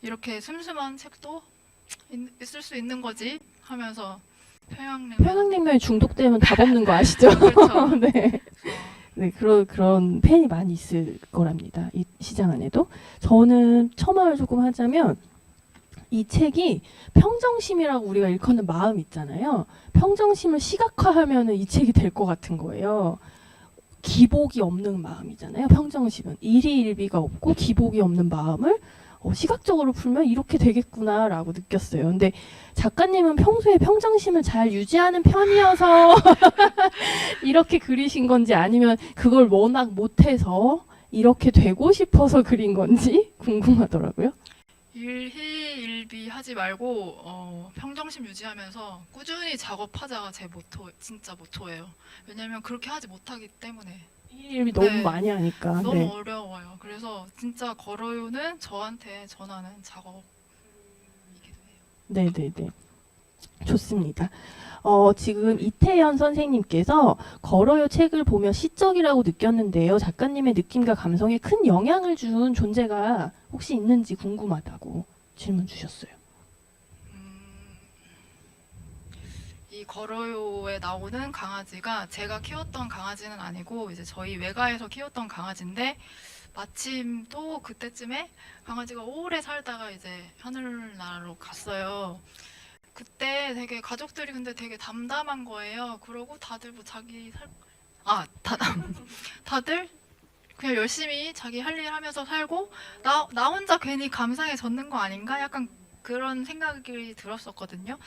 이렇게 슴슴한 책도 있을 수 있는 거지 하면서 평양냉면에 중독되면 답 없는 거 아시죠? 그렇죠. 네. 네, 그런 팬이 많이 있을 거랍니다. 이 시장 안에도. 저는 첨언을 조금 하자면 이 책이 평정심이라고 우리가 일컫는 마음 있잖아요. 평정심을 시각화하면 이 책이 될 것 같은 거예요. 기복이 없는 마음이잖아요. 평정심은 일희일비가 없고 기복이 없는 마음을 시각적으로 풀면 이렇게 되겠구나라고 느꼈어요. 근데 작가님은 평소에 평정심을 잘 유지하는 편이어서 이렇게 그리신 건지 아니면 그걸 워낙 못해서 이렇게 되고 싶어서 그린 건지 궁금하더라고요. 일희일비 하지 말고 평정심 유지하면서 꾸준히 작업하자가 제 진짜 모토예요. 왜냐면 그렇게 하지 못하기 때문에. 일일비 너무 많이 하니까. 너무 네. 어려워요. 그래서 진짜 걸어요는 저한테 전하는 작업이기도 해요. 네네네. 좋습니다. 지금 이태연 선생님께서 걸어요 책을 보며 시적이라고 느꼈는데요. 작가님의 느낌과 감성에 큰 영향을 준 존재가 혹시 있는지 궁금하다고 질문 주셨어요. 이 걸어요에 나오는 강아지가 제가 키웠던 강아지는 아니고 이제 저희 외가에서 키웠던 강아지인데 마침 또 그때쯤에 강아지가 오래 살다가 이제 하늘나라로 갔어요. 그때 되게 가족들이 근데 되게 담담한 거예요. 그러고 다들 뭐 자기 다들 그냥 열심히 자기 할 일 하면서 살고 나 혼자 괜히 감상에 젖는 거 아닌가? 약간 그런 생각이 들었었거든요.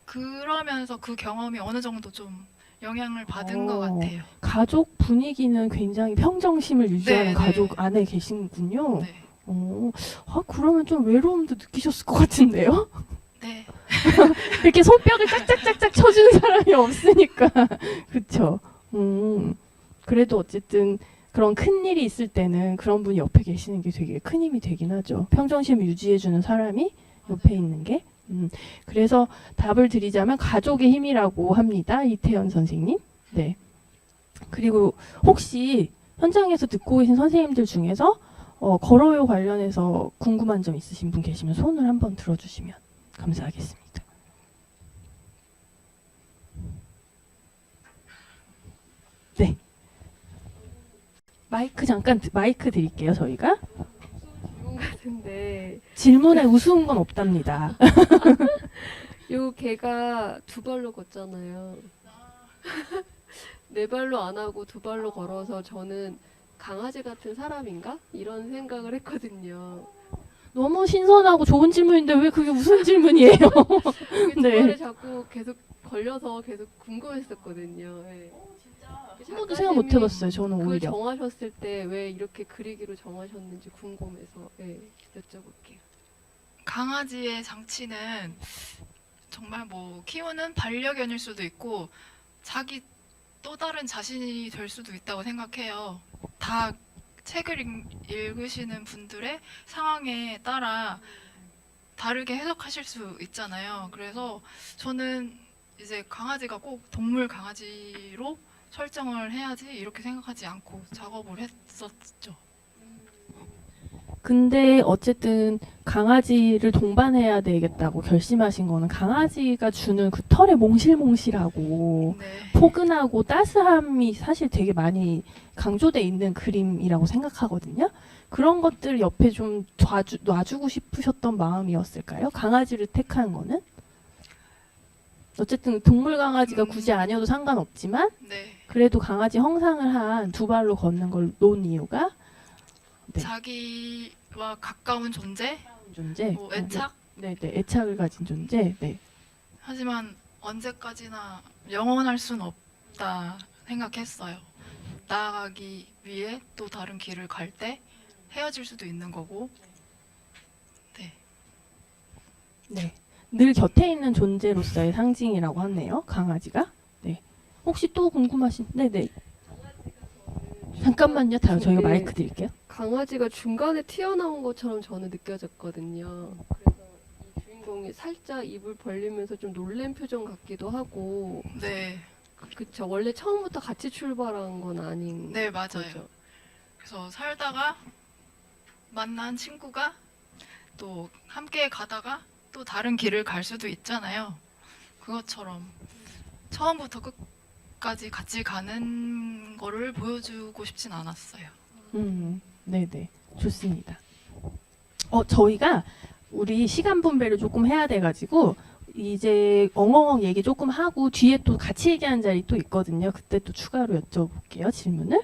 그러면서 그 경험이 어느 정도 좀 영향을 받은 것 같아요. 가족 분위기는 굉장히 평정심을 유지하는 네, 가족 네. 안에 계신군요. 네. 그러면 좀 외로움도 느끼셨을 것 같은데요? 네. 이렇게 손뼉을 짝짝짝짝 쳐주는 사람이 없으니까. 그쵸. 그래도 어쨌든 그런 큰 일이 있을 때는 그런 분이 옆에 계시는 게 되게 큰 힘이 되긴 하죠. 평정심을 유지해주는 사람이 옆에 있는 게. 그래서 답을 드리자면 가족의 힘이라고 합니다. 이태연 선생님. 네. 그리고 혹시 현장에서 듣고 계신 선생님들 중에서 걸어요 관련해서 궁금한 점 있으신 분 계시면 손을 한번 들어주시면 감사하겠습니다. 네. 마이크 드릴게요, 저희가. 질문 같은데 질문에 우스운 건 없답니다. 요 개가 두 발로 걷잖아요. 네 발로 안 하고 두 발로 걸어서 저는 강아지 같은 사람인가? 이런 생각을 했거든요. 너무 신선하고 좋은 질문인데 왜 그게 무슨 질문이에요? 두 네. 발에 자꾸 계속 걸려서 계속 궁금했었거든요. 네. 한 번도 생각 못 해봤어요, 저는 그걸 오히려. 정하셨을 때 왜 이렇게 그리기로 정하셨는지 궁금해서 여쭤볼게요. 강아지의 장치는 정말 뭐 키우는 반려견일 수도 있고 자기 또 다른 자신이 될 수도 있다고 생각해요. 다 책을 읽으시는 분들의 상황에 따라 다르게 해석하실 수 있잖아요. 그래서 저는 이제 강아지가 꼭 동물 강아지로 설정을 해야지 이렇게 생각하지 않고 작업을 했었죠. 근데 어쨌든 강아지를 동반해야 되겠다고 결심하신 거는 강아지가 주는 그 털의 몽실몽실하고 포근하고 따스함이 사실 되게 많이 강조돼 있는 그림이라고 생각하거든요. 그런 것들 옆에 좀 놔주고 싶으셨던 마음이었을까요? 강아지를 택한 거는? 어쨌든 동물 강아지가 굳이 아니어도 상관없지만 그래도 강아지 형상을 한 두 발로 걷는 걸 놓은 이유가 자기와 가까운 존재, 뭐 네. 애착. 네, 애착을 가진 존재. 네. 하지만 언제까지나 영원할 순 없다 생각했어요. 나아가기 위해 또 다른 길을 갈 때 헤어질 수도 있는 거고. 네. 늘 곁에 있는 존재로서의 상징이라고 하네요. 강아지가. 네. 혹시 또 궁금하신? 네네. 잠깐만요. 저희가 마이크 드릴게요. 강아지가 중간에 튀어나온 것처럼 저는 느껴졌거든요. 그래서 이 주인공이 살짝 입을 벌리면서 좀 놀란 표정 같기도 하고. 네. 그쵸. 원래 처음부터 같이 출발한 건 아닌 네, 맞아요. 거죠. 그래서 살다가 만난 친구가 또 함께 가다가 또 다른 길을 갈 수도 있잖아요. 그것처럼 처음부터 끝까지 같이 가는 거를 보여주고 싶진 않았어요. 네네. 좋습니다. 저희가 우리 시간 분배를 조금 해야 돼가지고 이제 엉엉엉 얘기 조금 하고 뒤에 또 같이 얘기하는 자리 또 있거든요. 그때 또 추가로 여쭤볼게요. 질문을.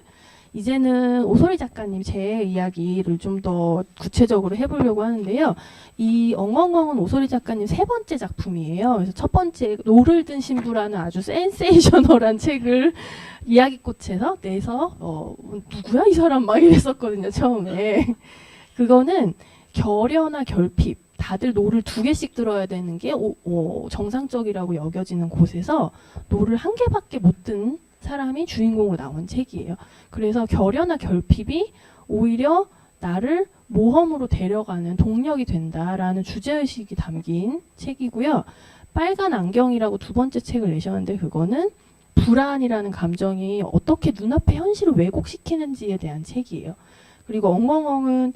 이제는 오소리 작가님 제 이야기를 좀 더 구체적으로 해보려고 하는데요. 이 엉엉엉은 오소리 작가님 세 번째 작품이에요. 그래서 첫 번째 노를 든 신부라는 아주 센세이셔널한 책을 이야기꽃에서 내서 누구야 이 사람 막 이랬었거든요. 처음에. 그거는 결여나 결핍 다들 노를 2개씩 들어야 되는 게 정상적이라고 여겨지는 곳에서 노를 1개밖에 못 든 사람이 주인공으로 나온 책이에요. 그래서 결여나 결핍이 오히려 나를 모험으로 데려가는 동력이 된다라는 주제의식이 담긴 책이고요. 빨간 안경이라고 두 번째 책을 내셨는데 그거는 불안이라는 감정이 어떻게 눈앞의 현실을 왜곡시키는지에 대한 책이에요. 그리고 엉엉엉은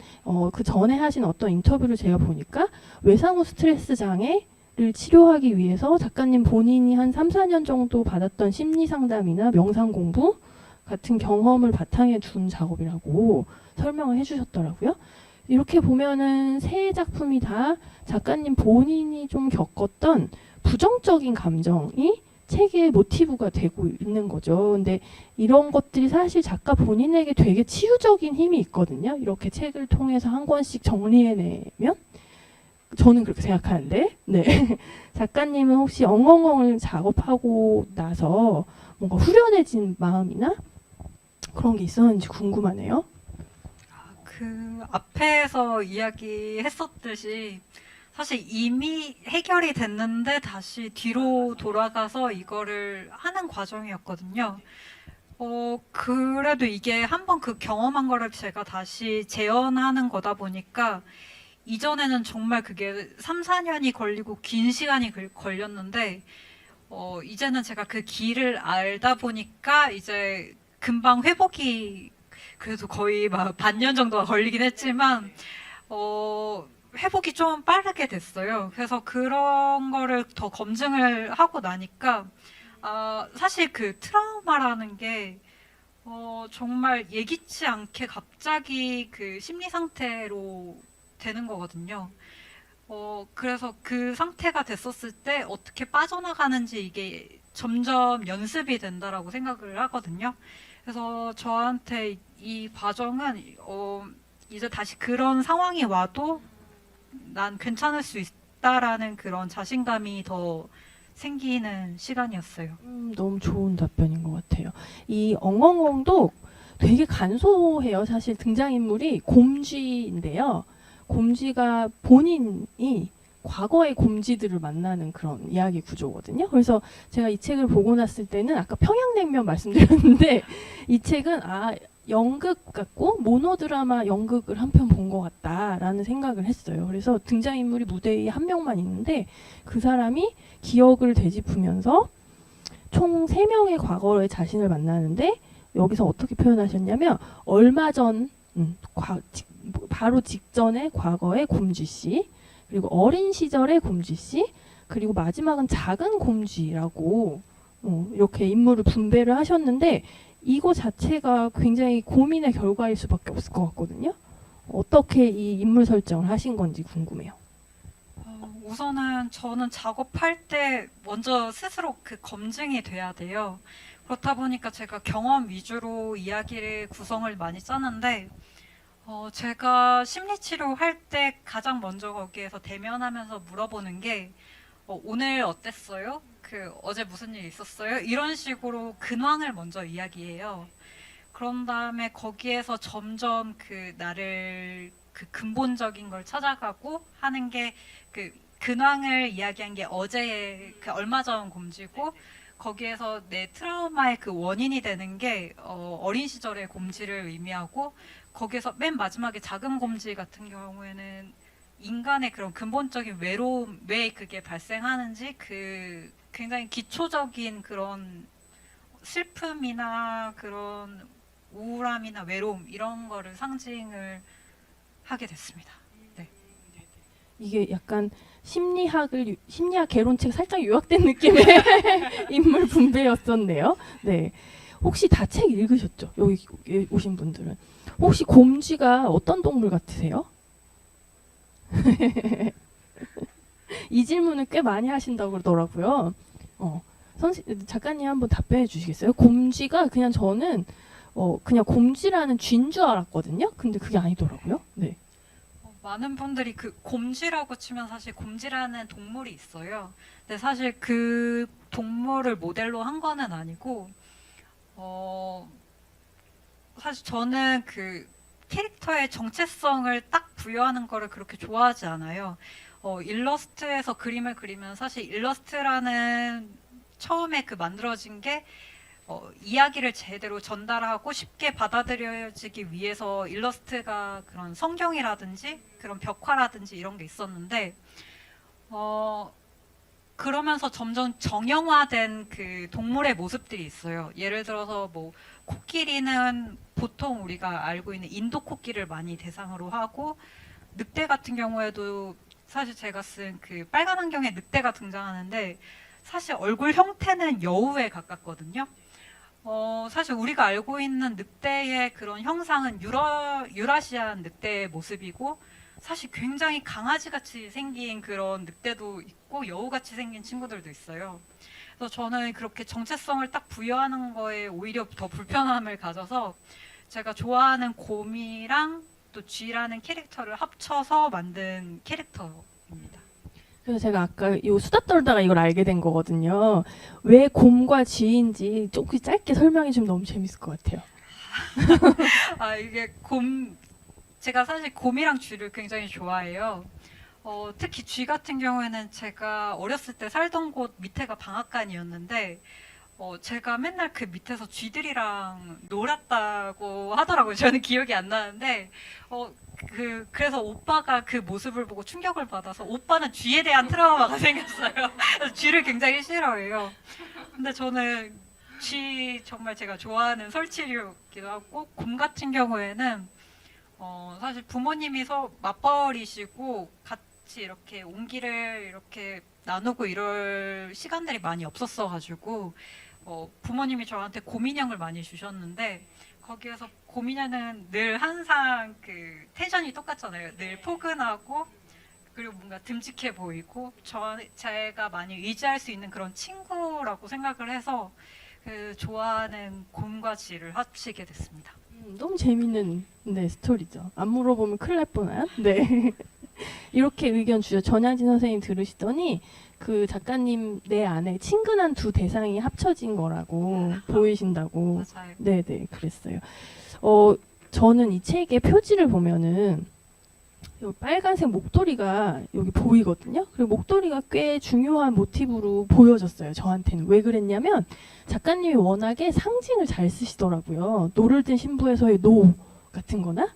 그 전에 하신 어떤 인터뷰를 제가 보니까 외상후 스트레스 장애를 치료하기 위해서 작가님 본인이 한 3, 4년 정도 받았던 심리 상담이나 명상 공부 같은 경험을 바탕에 둔 작업이라고 설명을 해주셨더라고요. 이렇게 보면은 세 작품이 다 작가님 본인이 좀 겪었던 부정적인 감정이 책의 모티브가 되고 있는 거죠. 근데 이런 것들이 사실 작가 본인에게 되게 치유적인 힘이 있거든요. 이렇게 책을 통해서 한 권씩 정리해내면 저는 그렇게 생각하는데, 네. 작가님은 혹시 엉엉엉을 작업하고 나서 뭔가 후련해진 마음이나 그런 게 있었는지 궁금하네요. 그 앞에서 이야기했었듯이 사실 이미 해결이 됐는데 다시 뒤로 돌아가서 이거를 하는 과정이었거든요. 그래도 이게 한번 그 경험한 거를 제가 다시 재현하는 거다 보니까 이전에는 정말 그게 3, 4년이 걸리고 긴 시간이 걸렸는데 이제는 제가 그 길을 알다 보니까 이제 금방 회복이 그래도 거의 막 반년 정도가 걸리긴 했지만 회복이 좀 빠르게 됐어요. 그래서 그런 거를 더 검증을 하고 나니까 사실 그 트라우마라는 게 정말 예기치 않게 갑자기 그 심리 상태로 되는 거거든요. 그래서 그 상태가 됐었을 때 어떻게 빠져나가는지 이게 점점 연습이 된다라고 생각을 하거든요. 그래서 저한테 이 과정은 이제 다시 그런 상황이 와도 난 괜찮을 수 있다라는 그런 자신감이 더 생기는 시간이었어요. 너무 좋은 답변인 것 같아요. 이 엉엉엉도 되게 간소해요. 사실 등장인물이 곰쥐인데요. 곰쥐가 본인이 과거의 곰쥐들을 만나는 그런 이야기 구조거든요. 그래서 제가 이 책을 보고 났을 때는 아까 평양냉면 말씀드렸는데 이 책은 연극 같고 모노드라마 연극을 한 편 본 것 같다라는 생각을 했어요. 그래서 등장인물이 무대 위에 한 명만 있는데 그 사람이 기억을 되짚으면서 총 3명의 과거의 자신을 만나는데 여기서 어떻게 표현하셨냐면 얼마 전 바로 직전의 과거의 곰쥐 씨, 그리고 어린 시절의 곰쥐 씨, 그리고 마지막은 작은 곰쥐라고 이렇게 인물을 분배를 하셨는데 이거 자체가 굉장히 고민의 결과일 수밖에 없을 것 같거든요. 어떻게 이 인물 설정을 하신 건지 궁금해요. 우선은 저는 작업할 때 먼저 스스로 그 검증이 돼야 돼요. 그렇다 보니까 제가 경험 위주로 이야기를 구성을 많이 짜는데 제가 심리치료 할 때 가장 먼저 거기에서 대면하면서 물어보는 게 오늘 어땠어요? 어제 무슨 일 있었어요? 이런 식으로 근황을 먼저 이야기해요. 그런 다음에 거기에서 점점 나를 근본적인 걸 찾아가고 하는 게 근황을 이야기한 게 어제의 얼마 전 곰쥐고 거기에서 내 트라우마의 그 원인이 되는 게 어린 시절의 곰쥐를 의미하고 거기에서 맨 마지막에 작은 곰쥐 같은 경우에는 인간의 그런 근본적인 외로움, 왜 그게 발생하는지 굉장히 기초적인 그런 슬픔이나 그런 우울함이나 외로움 이런 거를 상징을 하게 됐습니다. 네. 이게 약간 심리학 개론책 살짝 요약된 느낌의 인물 분배였었네요. 네. 혹시 다 책 읽으셨죠? 여기 오신 분들은. 혹시 곰쥐가 어떤 동물 같으세요? 이 질문을 꽤 많이 하신다고 그러더라고요. 작가님 한번 답변해 주시겠어요? 곰쥐가 그냥 저는 그냥 곰쥐라는 쥐인 줄 알았거든요. 근데 그게 아니더라고요. 네. 많은 분들이 곰쥐라고 치면 사실 곰쥐라는 동물이 있어요. 근데 사실 그 동물을 모델로 한 거는 아니고 사실 저는 캐릭터의 정체성을 딱 부여하는 거를 그렇게 좋아하지 않아요. 일러스트에서 그림을 그리면 사실 일러스트라는 처음에 만들어진 게 이야기를 제대로 전달하고 쉽게 받아들여지기 위해서 일러스트가 그런 성경이라든지 그런 벽화라든지 이런 게 있었는데 그러면서 점점 정형화된 그 동물의 모습들이 있어요. 예를 들어서 뭐 코끼리는 보통 우리가 알고 있는 인도 코끼리를 많이 대상으로 하고, 늑대 같은 경우에도 사실 제가 쓴 그 빨간 안경의 늑대가 등장하는데 사실 얼굴 형태는 여우에 가깝거든요. 사실 우리가 알고 있는 늑대의 그런 형상은 유라시안 늑대의 모습이고, 사실 굉장히 강아지같이 생긴 그런 늑대도 있고 여우같이 생긴 친구들도 있어요. 그래서 저는 그렇게 정체성을 딱 부여하는 거에 오히려 더 불편함을 가져서 제가 좋아하는 곰이랑 또 쥐라는 캐릭터를 합쳐서 만든 캐릭터입니다. 그래서 제가 아까 요 수다 떨다가 이걸 알게 된 거거든요. 왜 곰과 쥐인지 조금 짧게 설명해 주면 너무 재밌을 것 같아요. 이게 제가 사실 곰이랑 쥐를 굉장히 좋아해요. 특히 쥐 같은 경우에는 제가 어렸을 때 살던 곳 밑에가 방앗간이었는데, 제가 맨날 그 밑에서 쥐들이랑 놀았다고 하더라고요. 저는 기억이 안 나는데, 그래서 오빠가 그 모습을 보고 충격을 받아서 오빠는 쥐에 대한 트라우마가 생겼어요. 그래서 쥐를 굉장히 싫어해요. 근데 저는 쥐 정말 제가 좋아하는 설치류이기도 하고, 곰 같은 경우에는 사실 부모님이 맞벌이시고 같이 이렇게 온기를 이렇게 나누고 이럴 시간들이 많이 없었어가지고 부모님이 저한테 곰인형을 많이 주셨는데, 거기에서 곰인형은 늘 항상 그 텐션이 똑같잖아요. 늘 포근하고 그리고 뭔가 듬직해 보이고 제가 많이 의지할 수 있는 그런 친구라고 생각을 해서 좋아하는 곰과 쥐를 합치게 됐습니다. 너무 재밌는 스토리죠. 안 물어보면 큰일 날 뻔한. 네. 이렇게 의견 주셔. 전향진 선생님 들으시더니 그 작가님 내 안에 친근한 두 대상이 합쳐진 거라고 보이신다고. 맞아요. 네네 그랬어요. 저는 이 책의 표지를 보면은 여기 빨간색 목도리가 여기 보이거든요. 그리고 목도리가 꽤 중요한 모티브로 보여졌어요. 저한테는. 왜 그랬냐면 작가님이 워낙에 상징을 잘 쓰시더라고요. 노를 든 신부에서의 노 같은 거나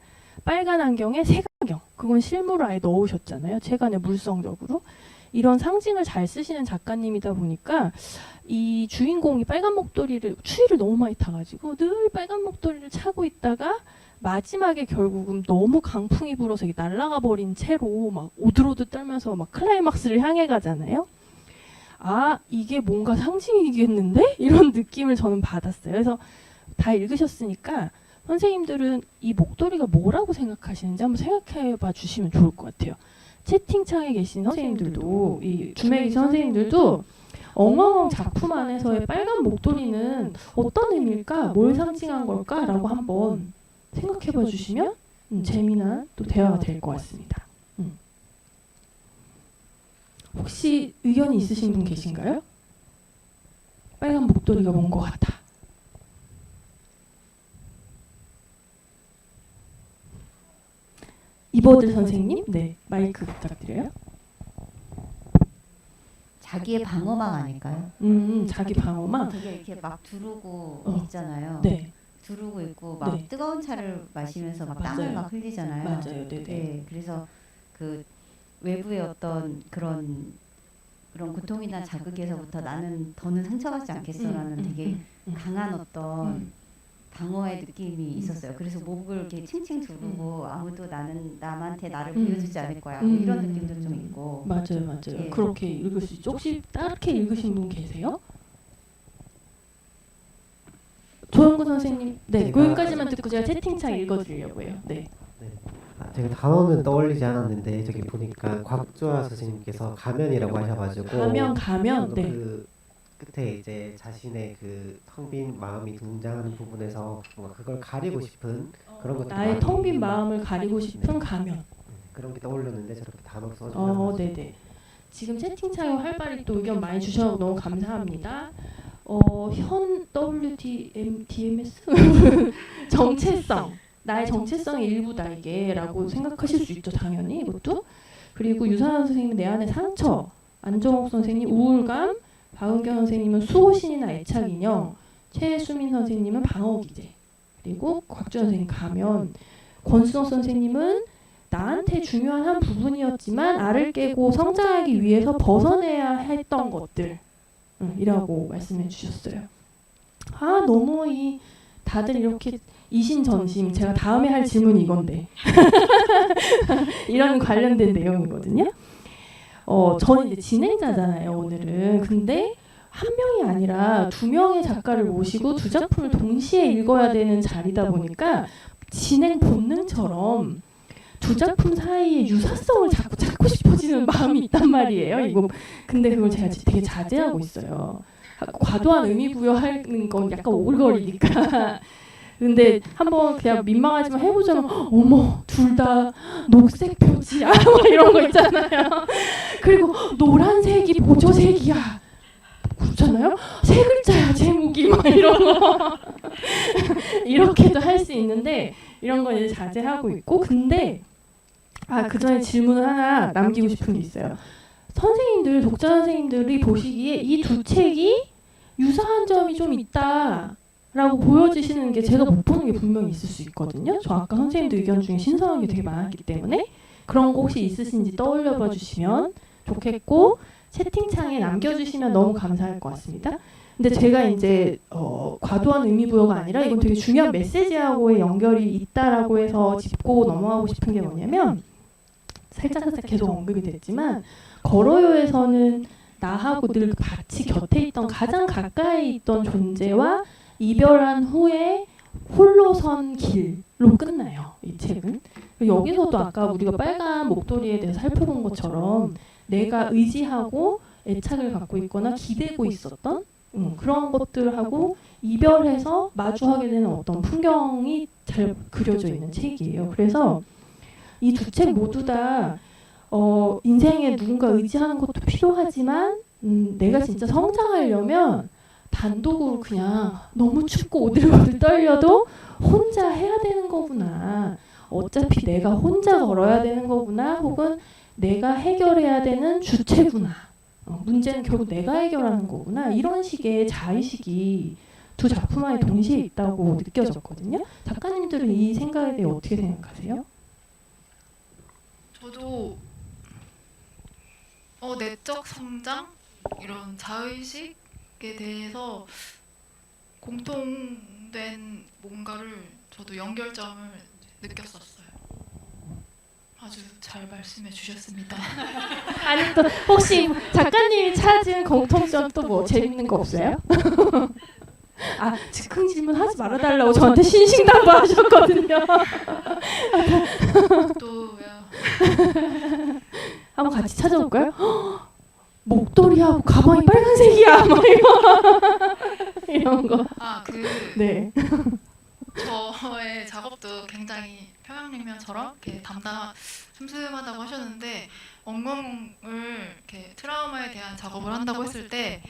빨간 안경에 색안경, 그건 실물을 아예 넣으셨잖아요. 책 안에 물성적으로. 이런 상징을 잘 쓰시는 작가님이다 보니까 이 주인공이 빨간 목도리를, 추위를 너무 많이 타가지고 늘 빨간 목도리를 차고 있다가 마지막에 결국은 너무 강풍이 불어서 날아가 버린 채로 막 오들오들 떨면서 막 클라이막스를 향해 가잖아요. 아, 이게 뭔가 상징이겠는데? 이런 느낌을 저는 받았어요. 그래서 다 읽으셨으니까 선생님들은 이 목도리가 뭐라고 생각하시는지 한번 생각해 봐 주시면 좋을 것 같아요. 채팅창에 계신 선생님들도, 이 줌에 계신 선생님들도 엉엉 작품 안에서의 빨간 목도리는 어떤 의미일까? 뭘 상징한 걸까? 라고 한번 생각해 봐 주시면 재미난 또 대화가 될 것 같습니다. 혹시 의견이 있으신 분 계신가요? 빨간 목도리가 뭔 것 같아. 이버들 선생님, 네, 마이크 부탁드려요. 자기의 방어막 아닐까요? 자기 방어막. 되게 이렇게 막 두르고 있잖아요. 네. 두르고 있고 막 네. 뜨거운 차를 마시면서 막 맞아요. 땀을 막 흘리잖아요. 맞아요, 네네. 네, 그래서 그 외부의 어떤 그런 고통이나 자극에서부터 나는 더는 상처받지 않겠어라는 되게 강한 어떤 방어의 느낌이 있었어요. 그래서 목을 이렇게 칭칭 두르고 아무도 남한테 나를 보여주지 않을 거야. 뭐 이런 느낌도 좀 있고. 맞아요, 맞아요. 예. 그렇게 읽을 수 있죠. 혹시 다르게 읽으신 분 계세요? 조영구 선생님, 네, 거기까지만 듣고 제가 채팅창 읽어드리려고 해요. 네. 제가 단어는 떠올리지 않았는데 저기 보니까 곽주아 선생님께서 가면이라고 하셔가지고 가면, 네. 그 끝에 이제 자신의 그 텅 빈 마음이 등장하는 부분에서 뭔가 그걸 가리고 싶은 그런 것들, 나의 텅 빈 마음을 가리고 싶은 가면. 그런 게 떠올렸는데 저렇게 단어 써주셔서 네네. 지금 채팅창에 활발히 또 의견 많이 주셔서 너무 감사합니다. 현 WDMS 정체성, 나의 정체성의 일부다 이게라고 생각하실 수 있죠. 당연히 이것도. 그리고 유산환 선생님은 내 안의 상처, 안정옥 선생님 우울감, 박은경 선생님은 수호신이나 애착인형, 최수민 선생님은 방어기제, 그리고 곽주현 선생님 가면, 권수정 선생님은 나한테 중요한 한 부분이었지만 알을 깨고 성장하기 위해서 벗어내야 했던 것들 이라고 말씀해 주셨어요. 아 너무 다들 이렇게 이신전심 제가 다음에 할 질문이 이건데 이런 관련된 내용이거든요. 저는 이제 진행자잖아요 오늘은. 근데 한 명이 아니라 두 명의 작가를 모시고 두 작품을 동시에 읽어야 되는 자리다 보니까 진행 본능처럼 두 작품 사이의 유사성을 자꾸 찾고 싶어지는 마음이 있단 말이에요. 이거 근데 그걸 제가 되게 자제하고 있어요. 과도한 의미 부여하는 건 약간 오글거리니까. 근데 한번 그냥 민망하지만 해보자면 어머 둘 다 녹색 표지야 뭐 이런 거 있잖아요. 그리고 노란색이 보조색이야. 그렇잖아요. 세 글자야 제목이 막 이런 거 이렇게도 할 수 있는데 이런 거 이제 자제하고 있고. 근데 그 전에 질문을 하나 남기고 싶은 게 있어요. 선생님들 독자 선생님들이 보시기에 이 두 책이 유사한 점이 좀 있다라고 보여지시는 게 제가 못 보는 게 분명히 있을 수 있거든요. 저 아까 선생님들 의견 중에 신선한 게 되게 많았기 때문에 그런 거 혹시 있으신지 떠올려봐 주시면 좋겠고 채팅창에 남겨주시면 너무 감사할 것 같습니다. 근데 제가 이제 과도한 의미 부여가 아니라 이건 되게 중요한 메시지하고의 연결이 있다라고 해서 짚고 넘어가고 싶은 게 뭐냐면 살짝 계속 언급이 됐지만 걸어요에서는 나하고 늘 같이 곁에 있던 가장 가까이 있던 존재와 이별한 후에 홀로 선 길로 끝나요. 이 책은. 여기서도 아까 우리가 빨간 목도리에 대해서 살펴본 것처럼 내가 의지하고 애착을 갖고 있거나 기대고 있었던 그런 것들하고 이별해서 마주하게 되는 어떤 풍경이 잘 그려져 있는 책이에요. 그래서 이 두 책 모두 다 인생에 누군가 의지하는 것도 필요하지만 내가 진짜 성장하려면 단독으로 그냥 너무 춥고 오들오들 떨려도 혼자 해야 되는 거구나. 어차피 내가 혼자 걸어야 되는 거구나. 혹은 내가 해결해야 되는 주체구나. 문제는 결국 내가 해결하는 거구나. 이런 식의 자의식이 두 작품 안에 동시에 있다고 느껴졌거든요. 작가님들은 이 생각에 대해 어떻게 생각하세요? 저도 내적 성장 이런 자의식에 대해서 공통된 뭔가를 저도 연결점을 느꼈었어요. 아주 잘 말씀해 주셨습니다. 아니 또 혹시 작가님이 찾은 공통점 또 뭐 재밌는 거 없어요? 즉흥 질문 하지 말아달라고 저한테 신신당부하셨거든요. 또요. 한번 같이 찾아볼까요? 목도리하고 가방이 빨간색이야. 막 이런 거. 네. 저의 작업도 굉장히 평양냉면처럼 이렇게 슴슴하다고 하셨는데 엉엉을 이렇게 트라우마에 대한 작업을 한다고 했을 때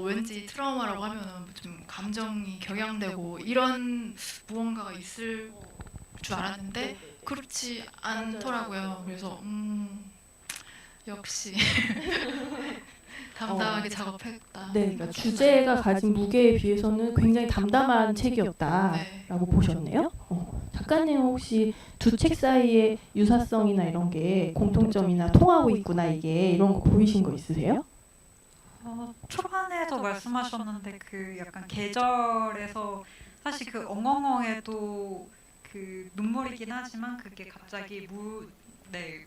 왠지 트라우마라고 하면 좀 감정이 격양되고 이런 무언가가 있을 줄 알았는데 그렇지 않더라고요. 그래서 역시 담담하게 작업했다. 네, 그러니까 주제가 가진 무게에 비해서는 굉장히 담담한 책이었다라고 보셨네요. 작가님 혹시 두 책 사이의 유사성이나 이런 게 공통점이나 통하고 있구나 이게 이런 거 보이신 거 있으세요? 초반에도 말씀하셨는데 그 약간 계절에서 사실 그 엉엉엉에도 그 눈물이긴 하지만 그게 갑자기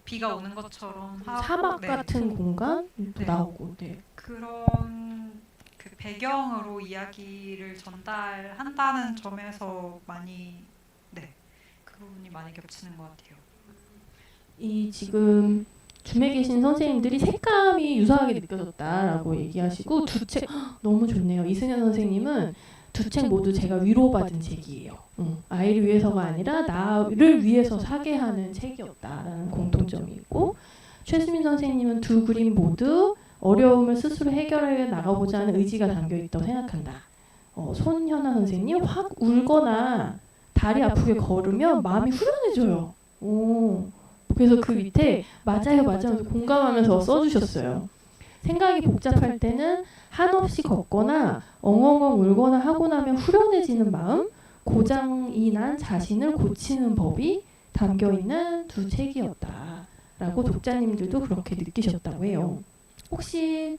비가 오는 것처럼 사막 같은 공간 나오고 그런 그 배경으로 이야기를 전달한다는 점에서 많이 그 부분이 많이 겹치는 것 같아요. 이 지금 줌에 계신 선생님들이 색감이 유사하게 느껴졌다라고 얘기하시고 두 책 너무 좋네요. 이승현 선생님은 두 책 모두 제가 위로받은 책이에요. 아이를 위해서가 아니라 나를 위해서 사게 하는 책이었다라는 공통점이 있고 최수민 선생님은 두 그림 모두 어려움을 스스로 해결해 나가보자는 의지가 담겨있다고 생각한다. 손현아 선생님 확 울거나 다리 아프게 걸으면 마음이 후련해져요. 그래서 그 밑에 맞아요 공감하면서 써주셨어요. 생각이 복잡할 때는 한없이 걷거나 엉엉엉 울거나 하고 나면 후련해지는 마음, 고장이 난 자신을 고치는 법이 담겨 있는 두 책이었다라고 독자님들도 그렇게 느끼셨다고 해요. 혹시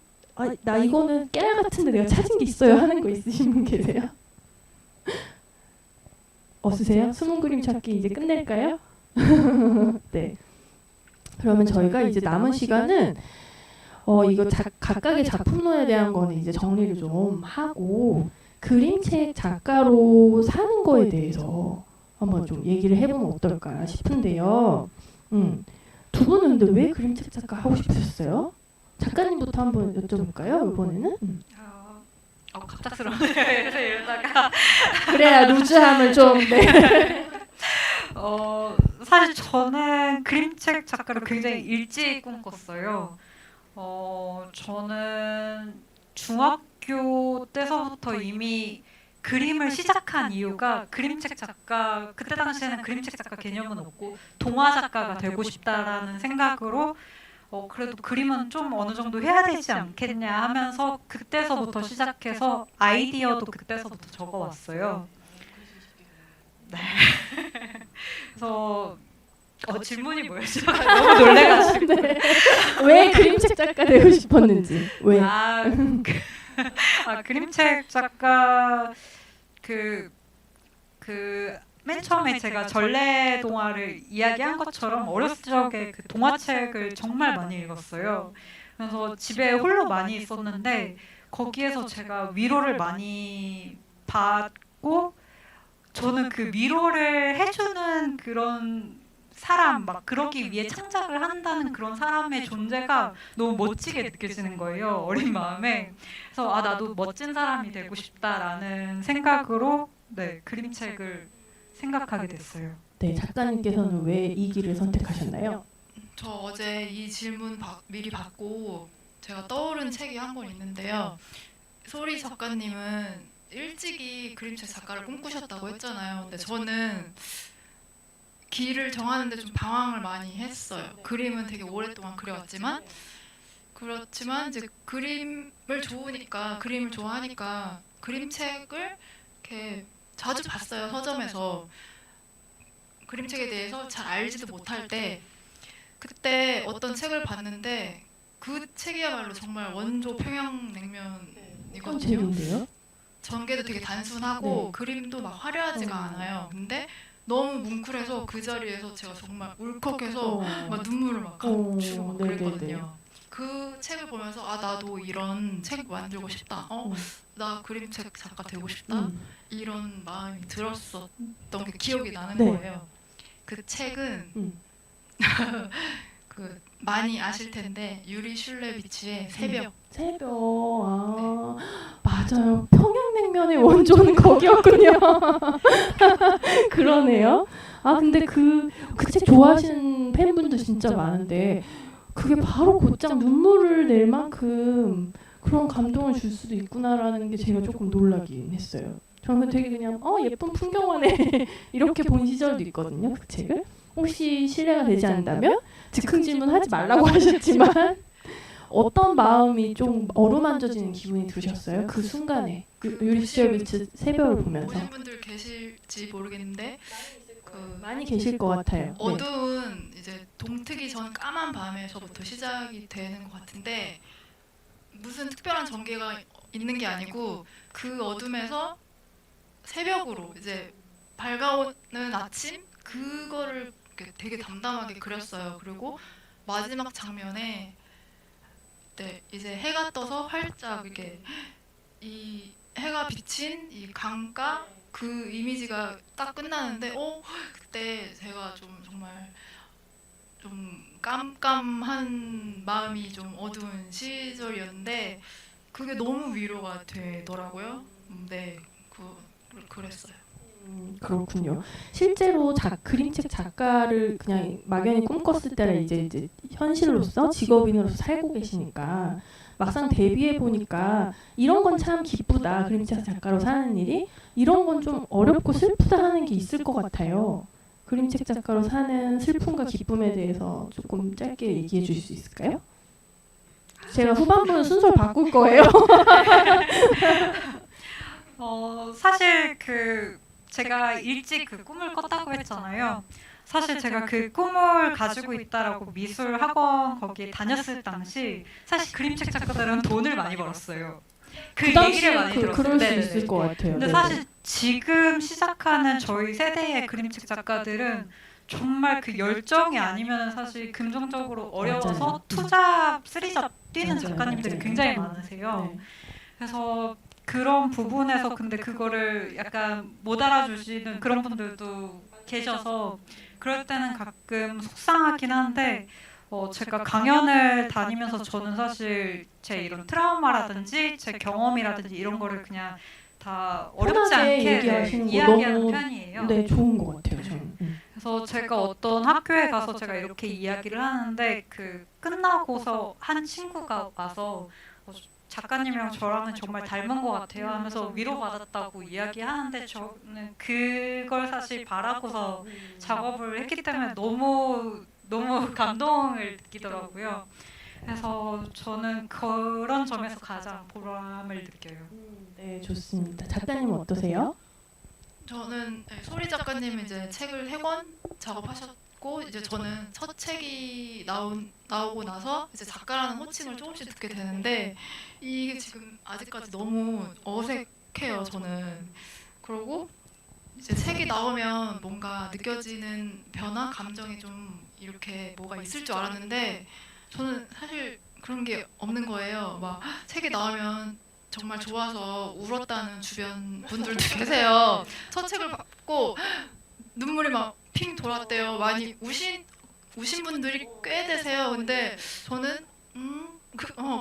나 이거는 깨알 같은데 내가 찾은 게 있어요 하는 거 있으신 분 계세요? 없으세요? 숨은 그림 찾기 이제 끝낼까요? 네. 그러면 저희가 이제 남은 시간은 이거 각각의 작품론에 대한 거는 이제 정리를 좀 하고 그림책 작가로 사는 거에 대해서 한번 좀 얘기를 해보면 어떨까 싶은데요. 두 분은 근데 왜 그림책 작가 하고 싶으셨어요? 작가님부터 한번 여쭤볼까요? 이번에는? 갑작스러워요. 그래서 이러다가 그래야 루즈함을 좀 네. 사실 저는 그림책 작가를 굉장히 일찍 꿈꿨어요. 저는 중학교 때서부터 이미 그림을 시작한 이유가 그림책 작가, 그때 당시에는 그림책 작가 개념은 없고 동화 작가가 되고 싶다라는 생각으로 그래도 그림은 좀 어느 정도 해야 되지 않겠냐 하면서 그때서부터 시작해서 아이디어도 그때서부터 적어왔어요. 네. 그래서 질문이 뭐였죠? 너무 놀래가지고. 네. 왜 그림책 작가 되고 싶었는지. 왜? 그림책 작가 맨 처음에 제가 전래 동화를 이야기한 것처럼 어렸을 적에 그 동화책을 정말 많이 읽었어요. 그래서 집에 홀로 많이 있었는데 거기에서 제가 위로를 많이 받고 저는 그 위로를 해주는 그런 사람, 막 그러기 위해 창작을 한다는 그런 사람의 존재가 너무 멋지게 느껴지는 거예요. 어린 마음에. 그래서 나도 멋진 사람이 되고 싶다라는 생각으로 네, 그림책을 생각하게 됐어요. 네, 작가님께서는 왜 이 길을 선택하셨나요? 저 어제 이 질문 미리 받고 제가 떠오른 책이 한 권 있는데요. 소리 작가님은 일찍이 그림책 작가를 꿈꾸셨다고 했잖아요. 근데 저는 길을 정하는데 좀 방황을 많이 했어요. 그림은 되게 오랫동안 그려왔지만 그렇지만 이제 그림을 좋아하니까 그림책을 이렇게 자주 봤어요. 서점에서 그림책에 대해서 잘 알지도 못할 때 그때 어떤 책을 봤는데 그 책이야말로 정말 원조 평양냉면이거든요. 재밌는데요? 전개도 되게 단순하고 네. 그림도 막 화려하지가 않아요. 근데 너무 뭉클해서 그 자리에서 제가 정말 울컥해서 막 눈물을 막 감추고 막 그랬거든요. 그 책을 보면서 나도 이런 책 만들고 싶다. 나 그림책 작가 되고 싶다. 이런 마음이 들었었던 게 기억이 나는 거예요. 그 책은 많이 아실 텐데 유리 슐레비치의 새벽. 새벽. 맞아요. 평양냉면의 원조는 거기였군요. 그러네요. 근데 그 책 좋아하시는 팬분들 진짜 많은데 그게 바로 곧장 눈물을 낼 만큼 그런 감동을 줄 수도 있구나라는 게 제가 조금 놀라긴 했어요. 저는 되게 그냥 예쁜 풍경화네 이렇게 본 시절도 있거든요. 그 책을. 혹시 실례가 되지 않는다면 즉흥 질문하지 말라고 하셨지만 어떤 마음이 좀 어루만져지는 기분이 드셨어요? 그 순간에 그 유리 슐레비치 새벽을 보면서. 보신 분들 계실지 모르겠는데 많이 계실 것 같아요. 어두운 이제 동트기 전 까만 밤에서부터 시작이 되는 것 같은데 무슨 특별한 전개가 있는 게 아니고 그 어둠에서 새벽으로 이제 밝아오는 아침 그거를 되게 담담하게 그렸어요. 그리고 마지막 장면에 이제 해가 떠서 활짝 이렇게 이 해가 비친 이 강가 그 이미지가 딱 끝나는데 그때 제가 좀 정말 좀 깜깜한 마음이 좀 어두운 시절이었는데 그게 너무 위로가 되더라고요. 네, 그랬어요. 그렇군요. 실제로 그림책 작가를 그냥 막연히 꿈꿨을 때는 이제 현실로서 직업인으로서 살고 계시니까 막상 데뷔해 보니까 이런 건 참 기쁘다. 그림책 작가로 사는 일이 이런 건 좀 어렵고 슬프다 하는 게 있을 것 같아요. 그림책 작가로 사는 슬픔과 기쁨에 대해서 조금 짧게 얘기해 주실 수 있을까요? 제가 후반부는 순서를 바꿀 거예요. 사실 제가 일찍 그 꿈을 꿨다고 했잖아요. 사실 제가 그 꿈을 가지고 있다라고 미술 학원 거기에 다녔을 당시 사실 그림책 작가들은 돈을 많이 벌었어요. 그 얘기를 많이 들었어요. 그럴 수 네네네. 있을 것 같아요. 근데 네네. 사실 지금 시작하는 저희 세대의 그림책 작가들은 정말 그 열정이 아니면 사실 금전적으로 어려워서 맞아요. 투잡, 쓰리잡 뛰는 맞아요. 작가님들이 맞아요. 굉장히 많으세요. 네. 그래서 그런 부분에서 근데 그거를 약간 못 알아주시는 그런 분들도 계셔서 그럴 때는 가끔 속상하긴 한데 제가 강연을 다니면서 저는 사실 제 이런 트라우마라든지 제 경험이라든지 이런 거를 그냥 다 어렵지 편하게 않게 얘기하시는 거 이야기하는 너무 편이에요. 네, 좋은 것 같아요. 저는. 그래서 제가 어떤 학교에 가서 제가 이렇게 이야기를 하는데 그 끝나고서 한 친구가 와서 작가님이랑 저랑은 정말 닮은 것 같아요 하면서 위로받았다고 이야기하는데 저는 그걸 사실 바라고서 작업을 했기 때문에 너무 감동을 느끼더라고요. 그래서 저는 그런 점에서 가장 보람을 느껴요. 네, 좋습니다. 작가님은 어떠세요? 저는 소리 작가님 이제 책을 3권 작업하셨고 이제 저는 첫 책이 나오고 나서 이제 작가라는 호칭을 조금씩 듣게 되는데 이게 지금 아직까지 너무 어색해요. 저는. 그리고 이제 책이 나오면 뭔가 느껴지는 변화, 감정이 좀 이렇게 뭐가 있을 줄 알았는데 저는 사실 그런 게 없는 거예요. 막 책이 나오면 정말 좋아서 울었다는 주변 분들도 계세요. 첫 책을 받고 눈물이 막 핑 돌았대요. 많이 우신 분들이 꽤 되세요. 근데 저는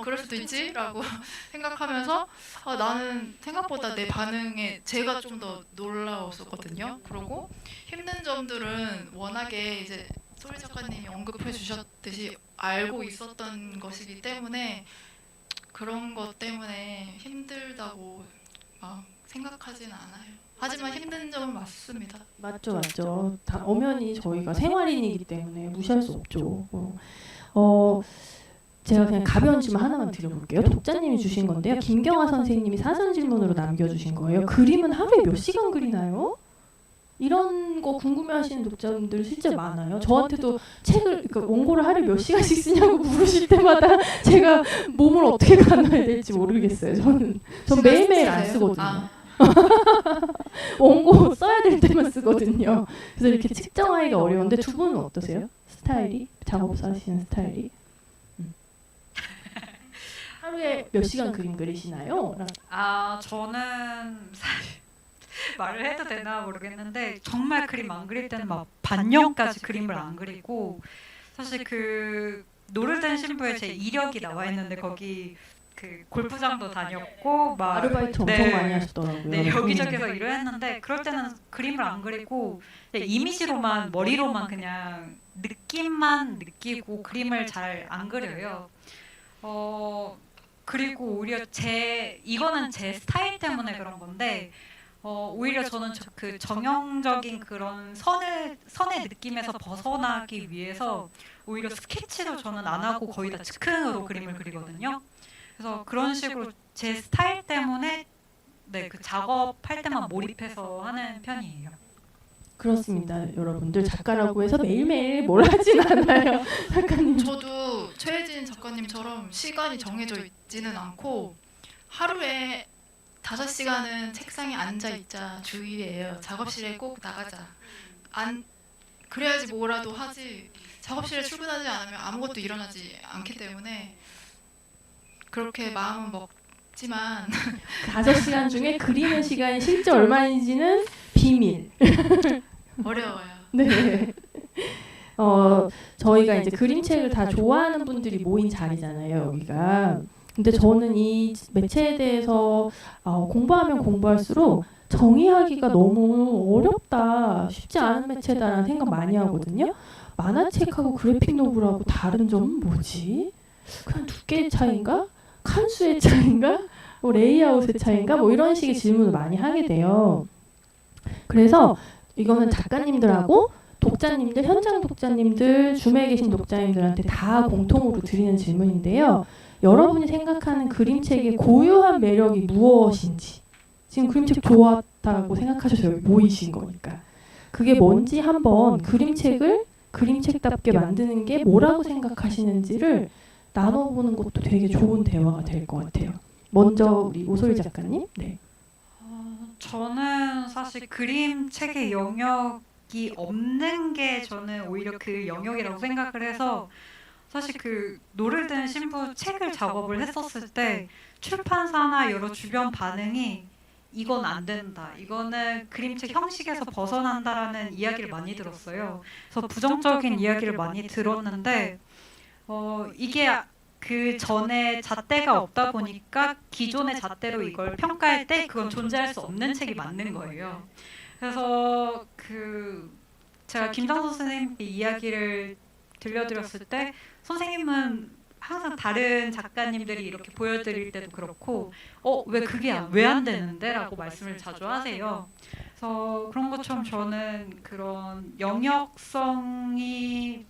그럴 수도 있지라고 생각하면서 나는 생각보다 내 반응에 제가 좀 더 놀라웠었거든요. 그리고 힘든 점들은 워낙에 이제 소리 작가님이 언급해 주셨듯이 알고 있었던 것이기 때문에 그런 것 때문에 힘들다고 막 생각하지는 않아요. 하지만 힘든 점은 맞습니다. 맞죠. 다 엄연히 저희가 생활인이기 때문에 무시할 수 없죠. 제가 그냥 가벼운 질문 하나만 드려볼게요. 독자님이 주신 건데요. 김경아 선생님이 사전 질문으로 남겨주신 거예요. 그림은 하루에 몇 시간 그리나요? 이런 거 궁금해하시는 독자분들 실제 많아요. 저한테도 그러니까 원고를 하루에 몇 시간씩 쓰냐고 물으실 때마다 제가 몸을 어떻게 가눠야 될지 모르겠어요. 전 매일매일 안 쓰거든요. 원고 써야 될 때만 쓰거든요. 그래서 이렇게 측정하기가 어려운데 두 분은 어떠세요? 스타일이? 작업하시는 스타일이? 하루에 몇 시간 그림 그리시나요? 저는 사실 말을 해도 되나 모르겠는데 정말 그림 안 그릴 때는 막 반년까지 그림을 안 그리고 사실 그 노르덴 신부에 제 이력이 나와 있는데 거기 그 골프장도 다녔고 막 아르바이트 엄청 많이 하셨더라고요. 네, 여기저기서 일을 했는데 그럴 때는 그림을 안 그리고 이미지로만 머리로만 그냥 느낌만 느끼고 그림을 잘 안 그려요. 그리고 오히려 이거는 제 스타일 때문에 그런 건데 오히려 저는 그 정형적인 그런 선의 느낌에서 벗어나기 위해서 오히려 스케치도 저는 안 하고 거의 다 즉흥으로 그림을 그리거든요. 그래서 그런 식으로 제 스타일 때문에 그 작업할 때만 몰입해서 하는 편이에요. 그렇습니다. 여러분들 작가라고 해서 매일매일 뭘 하진 않아요. 작가님. 저도 최혜진 작가님처럼 시간이 정해져 있지는 않고 하루에 5시간은 책상에 앉아있자 주의예요. 작업실에 꼭 나가자. 그래야지 뭐라도 하지. 작업실에 출근하지 않으면 아무것도 일어나지 않기 때문에 그렇게 마음은 먹지만 5시간 중에 그리는 시간이 실제 얼마인지는 비밀. 어려워요. 네. 저희가 이제 그림책을 다 좋아하는 분들이 모인 자리잖아요, 여기가. 근데 저는 이 매체에 대해서 공부하면 공부할수록 정의하기가 너무 어렵다, 쉽지 않은 매체다라는 생각 많이 하거든요. 만화책하고 그래픽 노블하고 다른 점은 뭐지? 그냥 두께의 차이인가? 칸수의 차이인가? 레이아웃의 차이인가? 이런 식의 질문을 많이 하게 돼요. 그래서 이거는 작가님들하고 독자님들, 현장 독자님들, 줌에 계신 독자님들한테 다 공통으로 드리는 질문인데요. 여러분이 생각하는 그림책의 고유한 매력이 무엇인지. 지금 그림책 좋았다고 생각하셔서 여기 모이신 거니까. 그게 뭔지 한번 그림책을 그림책답게 만드는 게 뭐라고 생각하시는지를 나눠보는 것도 되게 좋은 대화가 될 것 같아요. 먼저 우리 오소리 작가님. 네. 저는 사실 그림책의 영역이 없는 게 저는 오히려 그 영역이라고 생각을 해서 사실 그 노를 든 신부 책을 작업을 했었을 때 출판사나 여러 주변 반응이 이건 안 된다. 이거는 그림책 형식에서 벗어난다라는 이야기를 많이 들었어요. 그래서 부정적인 이야기를 많이 들었는데 이게 그 전에 잣대가 없다 보니까 기존의 잣대로 이걸 평가할 때 그건 존재할 수 없는 책이 맞는 거예요. 그래서 그 제가 김장선 선생님께 이야기를 들려드렸을 때 선생님은 항상 다른 작가님들이 이렇게 보여드릴 때도 그렇고 왜 그게 왜 안 되는데? 라고 말씀을 자주 하세요. 그래서 그런 것처럼 저는 그런 영역성이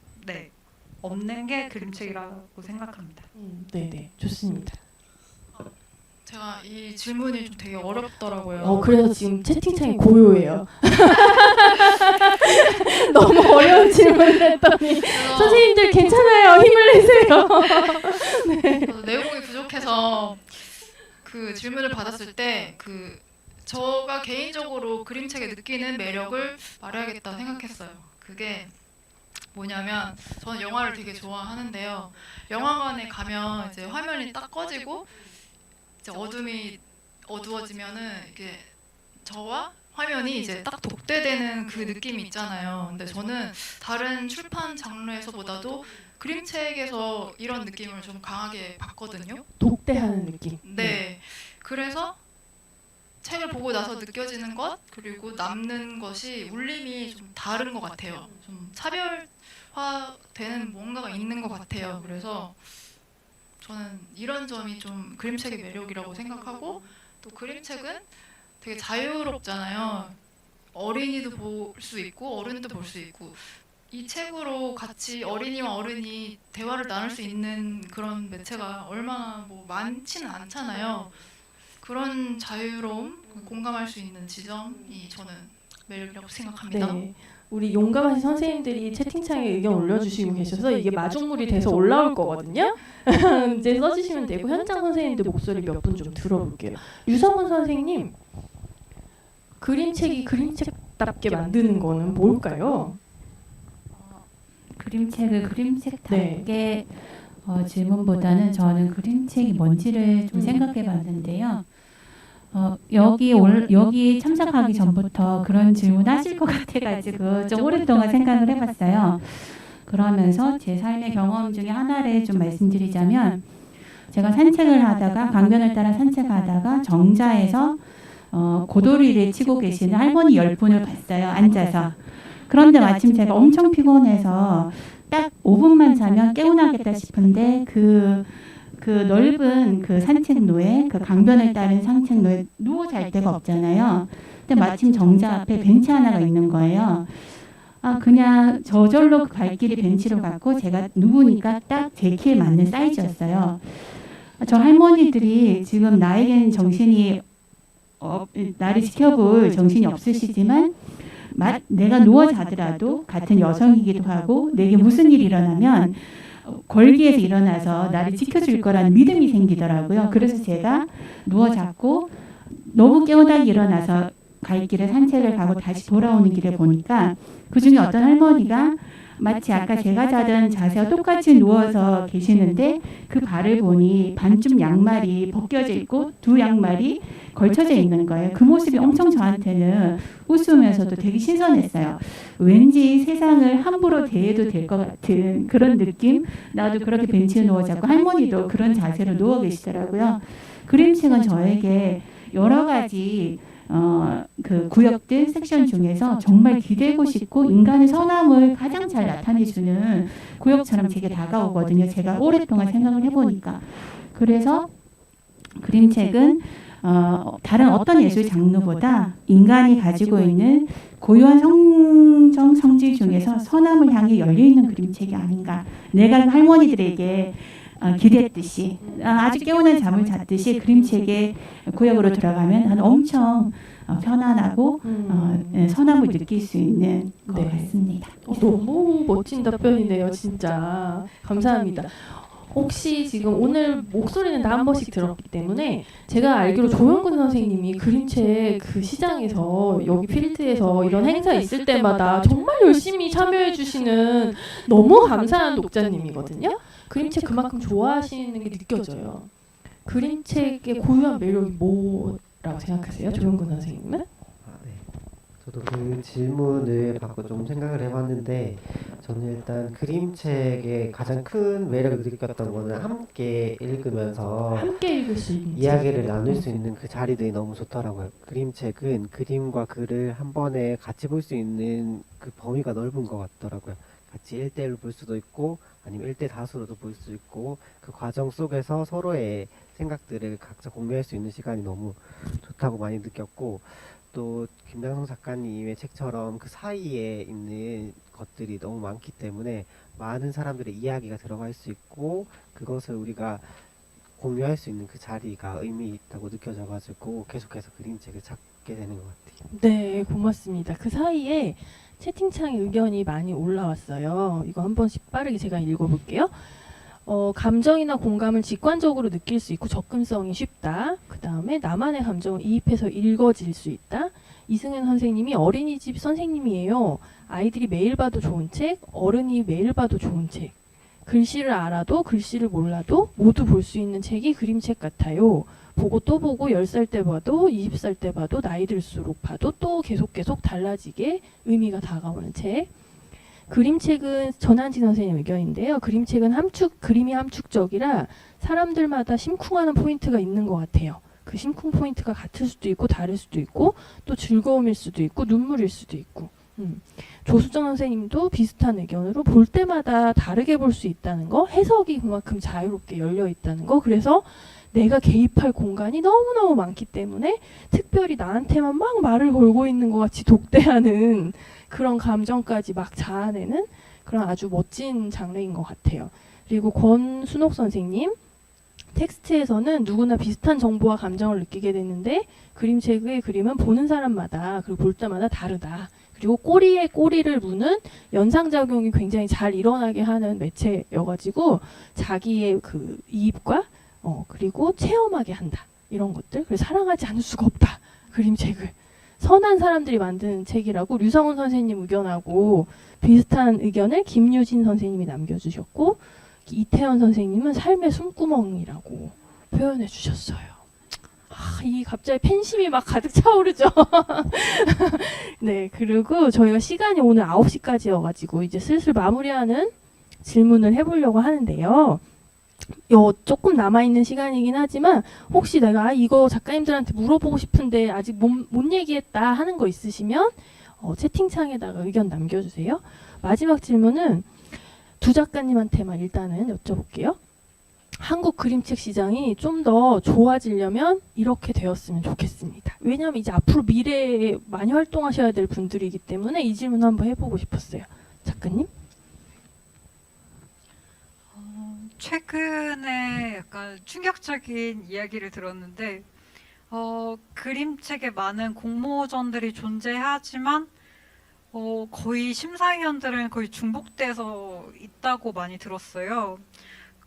없는 게 그림책이라고 생각합니다. 네네, 좋습니다. 제가 이 질문이 좀 되게 어렵더라고요. 그래서 지금 채팅창이 고요해요. 너무 어려운 질문을 했더니 선생님들 괜찮아요. 힘을 내세요. 네. 내용이 부족해서 그 질문을 받았을 때 저가 개인적으로 그림책에 느끼는 매력을 말해야겠다 생각했어요. 그게 뭐냐면 저는 영화를 되게 좋아하는데요. 영화관에 가면 이제 화면이 딱 꺼지고 이제 어둠이 어두워지면은 이게 저와 화면이 이제 딱 독대되는 그 느낌이 있잖아요. 근데 저는 다른 출판 장르에서보다도 그림책에서 이런 느낌을 좀 강하게 받거든요. 독대하는 느낌. 네. 그래서 책을 보고 나서 느껴지는 것 그리고 남는 것이 울림이 좀 다른 것 같아요. 좀 차별화되는 뭔가가 있는 것 같아요. 그래서 저는 이런 점이 좀 그림책의 매력이라고 생각하고 또 그림책은 되게 자유롭잖아요. 어린이도 볼 수 있고 어른도 볼 수 있고 이 책으로 같이 어린이와 어른이 대화를 나눌 수 있는 그런 매체가 얼마나 많지는 않잖아요. 그런 자유로움, 공감할 수 있는 지점이 저는 매력이라고 생각합니다. 네. 우리 용감하신 선생님들이 채팅창에 의견 올려주시고 계셔서 이게 마중물이 돼서 올라올 거거든요. 이제 써주시면 되고 현장 선생님들 목소리 몇 분 좀 들어볼게요. 유성훈 선생님, 그림책이 그림책답게 만드는 거는 뭘까요? 그림책을 그림책답게 질문보다는 저는 그림책이 뭔지를 좀 생각해 봤는데요. 여기 참석하기 전부터 그런 질문 하실 것 같아가지고 좀 오랫동안 생각을 해봤어요. 그러면서 제 삶의 경험 중에 하나를 좀 말씀드리자면 제가 산책을 하다가 강변을 따라 산책하다가 정자에서 고도리를 치고 계시는 할머니 10분을 봤어요. 앉아서. 그런데 마침 제가 엄청 피곤해서 딱 5분만 자면 깨어나겠다 싶은데 그 넓은 그 산책로에 그 강변을 따른 산책로에 누워 잘 데가 없잖아요. 근데 마침 정자 앞에 벤치 하나가 있는 거예요. 그냥 저절로 그 발길이 벤치로 갔고 제가 누우니까 딱 제 키에 맞는 사이즈였어요. 저 할머니들이 지금 나에겐 정신이 나를 지켜볼 정신이 없으시지만 내가 누워 자더라도 같은 여성이기도 하고 내게 무슨 일이 일어나면 걸기에서 일어나서 나를 지켜줄 거라는 믿음이 생기더라고요. 그래서 제가 누워 잤고 너무 깨어나게 일어나서 갈 길에 산책을 가고 다시 돌아오는 길에 보니까 그중에 어떤 할머니가 마치 아까 제가 자던 자세와 똑같이 누워서 계시는데 그 발을 보니 반쯤 양말이 벗겨져 있고 두 양말이 걸쳐져 있는 거예요. 그 모습이 엄청 저한테는 웃으면서도 되게 신선했어요. 왠지 세상을 함부로 대해도 될 것 같은 그런 느낌. 나도 그렇게 벤치에 누워 자고 할머니도 그런 자세로 누워 계시더라고요. 그림책은 저에게 여러 가지 그 구역들 섹션 중에서 정말 기대고 싶고 인간의 선함을 가장 잘 나타내주는 구역처럼 제게 다가오거든요. 제가 오랫동안 생각을 해보니까. 그래서 그림책은 다른 어떤 예술 장르보다 인간이 가지고 있는 고유한 성정 성질 중에서 선함을 향해 열려있는 그림책이 아닌가. 내가 할머니들에게 기댔듯이 아주 깨어난 잠을 잤듯이 그림책의 구역으로 들어가면 엄청 편안하고 선함을 느낄 수 있는 것 네. 같습니다. 너무 멋진 답변이네요, 진짜. 감사합니다. 혹시 지금 오늘 목소리는 다 한 번씩 들었기 때문에 제가 알기로 조영근 선생님이 그림책 그 시장에서 여기 필드에서 이런 행사 있을 때마다 정말 열심히 참여해 주시는 너무 감사한 독자님이거든요. 그림책 그만큼 좋아하시는 게 느껴져요. 그림책의 고유한 매력이 뭐라고 생각하세요, 조영근 선생님은? 저도 그 질문을 받고 좀 생각을 해봤는데 저는 일단 그림책의 가장 큰 매력을 느꼈던 거는 함께 읽으면서 함께 읽을 수 있는 이야기를 나눌 수 있는 그 자리들이 너무 좋더라고요. 그림책은 그림과 글을 한 번에 같이 볼 수 있는 그 범위가 넓은 것 같더라고요. 같이 1대1로 볼 수도 있고 아니면 1대 다수로도 볼 수 있고 그 과정 속에서 서로의 생각들을 각자 공유할 수 있는 시간이 너무 좋다고 많이 느꼈고 또 김장성 작가님의 책처럼 그 사이에 있는 것들이 너무 많기 때문에 많은 사람들의 이야기가 들어갈 수 있고 그것을 우리가 공유할 수 있는 그 자리가 의미 있다고 느껴져가지고 계속해서 그림책을 찾게 되는 것 같아요. 네, 고맙습니다. 그 사이에 채팅창에 의견이 많이 올라왔어요. 이거 한 번씩 빠르게 제가 읽어볼게요. 감정이나 공감을 직관적으로 느낄 수 있고 접근성이 쉽다. 그 다음에 나만의 감정을 이입해서 읽어질 수 있다. 이승현 선생님이 어린이집 선생님이에요. 아이들이 매일 봐도 좋은 책, 어른이 매일 봐도 좋은 책. 글씨를 알아도 글씨를 몰라도 모두 볼 수 있는 책이 그림책 같아요. 보고 또 보고 10살 때 봐도 20살 때 봐도 나이 들수록 봐도 또 계속 달라지게 의미가 다가오는 책. 그림책은 전한진 선생님 의견인데요. 그림책은 그림이 함축적이라 사람들마다 심쿵하는 포인트가 있는 것 같아요. 그 심쿵 포인트가 같을 수도 있고 다를 수도 있고 또 즐거움일 수도 있고 눈물일 수도 있고. 조수정 선생님도 비슷한 의견으로 볼 때마다 다르게 볼 수 있다는 거, 해석이 그만큼 자유롭게 열려 있다는 거. 그래서 내가 개입할 공간이 너무너무 많기 때문에 특별히 나한테만 막 말을 걸고 있는 것 같이 독대하는 그런 감정까지 막 자아내는 그런 아주 멋진 장르인 것 같아요. 그리고 권순옥 선생님, 텍스트에서는 누구나 비슷한 정보와 감정을 느끼게 되는데 그림책의 그림은 보는 사람마다 그리고 볼 때마다 다르다. 그리고 꼬리에 꼬리를 무는 연상작용이 굉장히 잘 일어나게 하는 매체여가지고 자기의 그 이입과 그리고 체험하게 한다. 이런 것들. 그래서 사랑하지 않을 수가 없다. 그림책을. 선한 사람들이 만드는 책이라고 류성훈 선생님 의견하고 비슷한 의견을 김유진 선생님이 남겨주셨고 이태원 선생님은 삶의 숨구멍이라고 표현해 주셨어요. 이 갑자기 팬심이 막 가득 차오르죠. 네, 그리고 저희가 시간이 오늘 9시까지여가지고 이제 슬슬 마무리하는 질문을 해보려고 하는데요. 조금 남아있는 시간이긴 하지만 혹시 내가 이거 작가님들한테 물어보고 싶은데 아직 못 얘기했다 하는 거 있으시면 채팅창에다가 의견 남겨주세요. 마지막 질문은 두 작가님한테만 일단은 여쭤볼게요. 한국 그림책 시장이 좀 더 좋아지려면 이렇게 되었으면 좋겠습니다. 왜냐하면 이제 앞으로 미래에 많이 활동하셔야 될 분들이기 때문에 이 질문 한번 해보고 싶었어요. 작가님? 최근에 약간 충격적인 이야기를 들었는데 그림책에 많은 공모전들이 존재하지만 거의 심사위원들은 거의 중복돼서 있다고 많이 들었어요.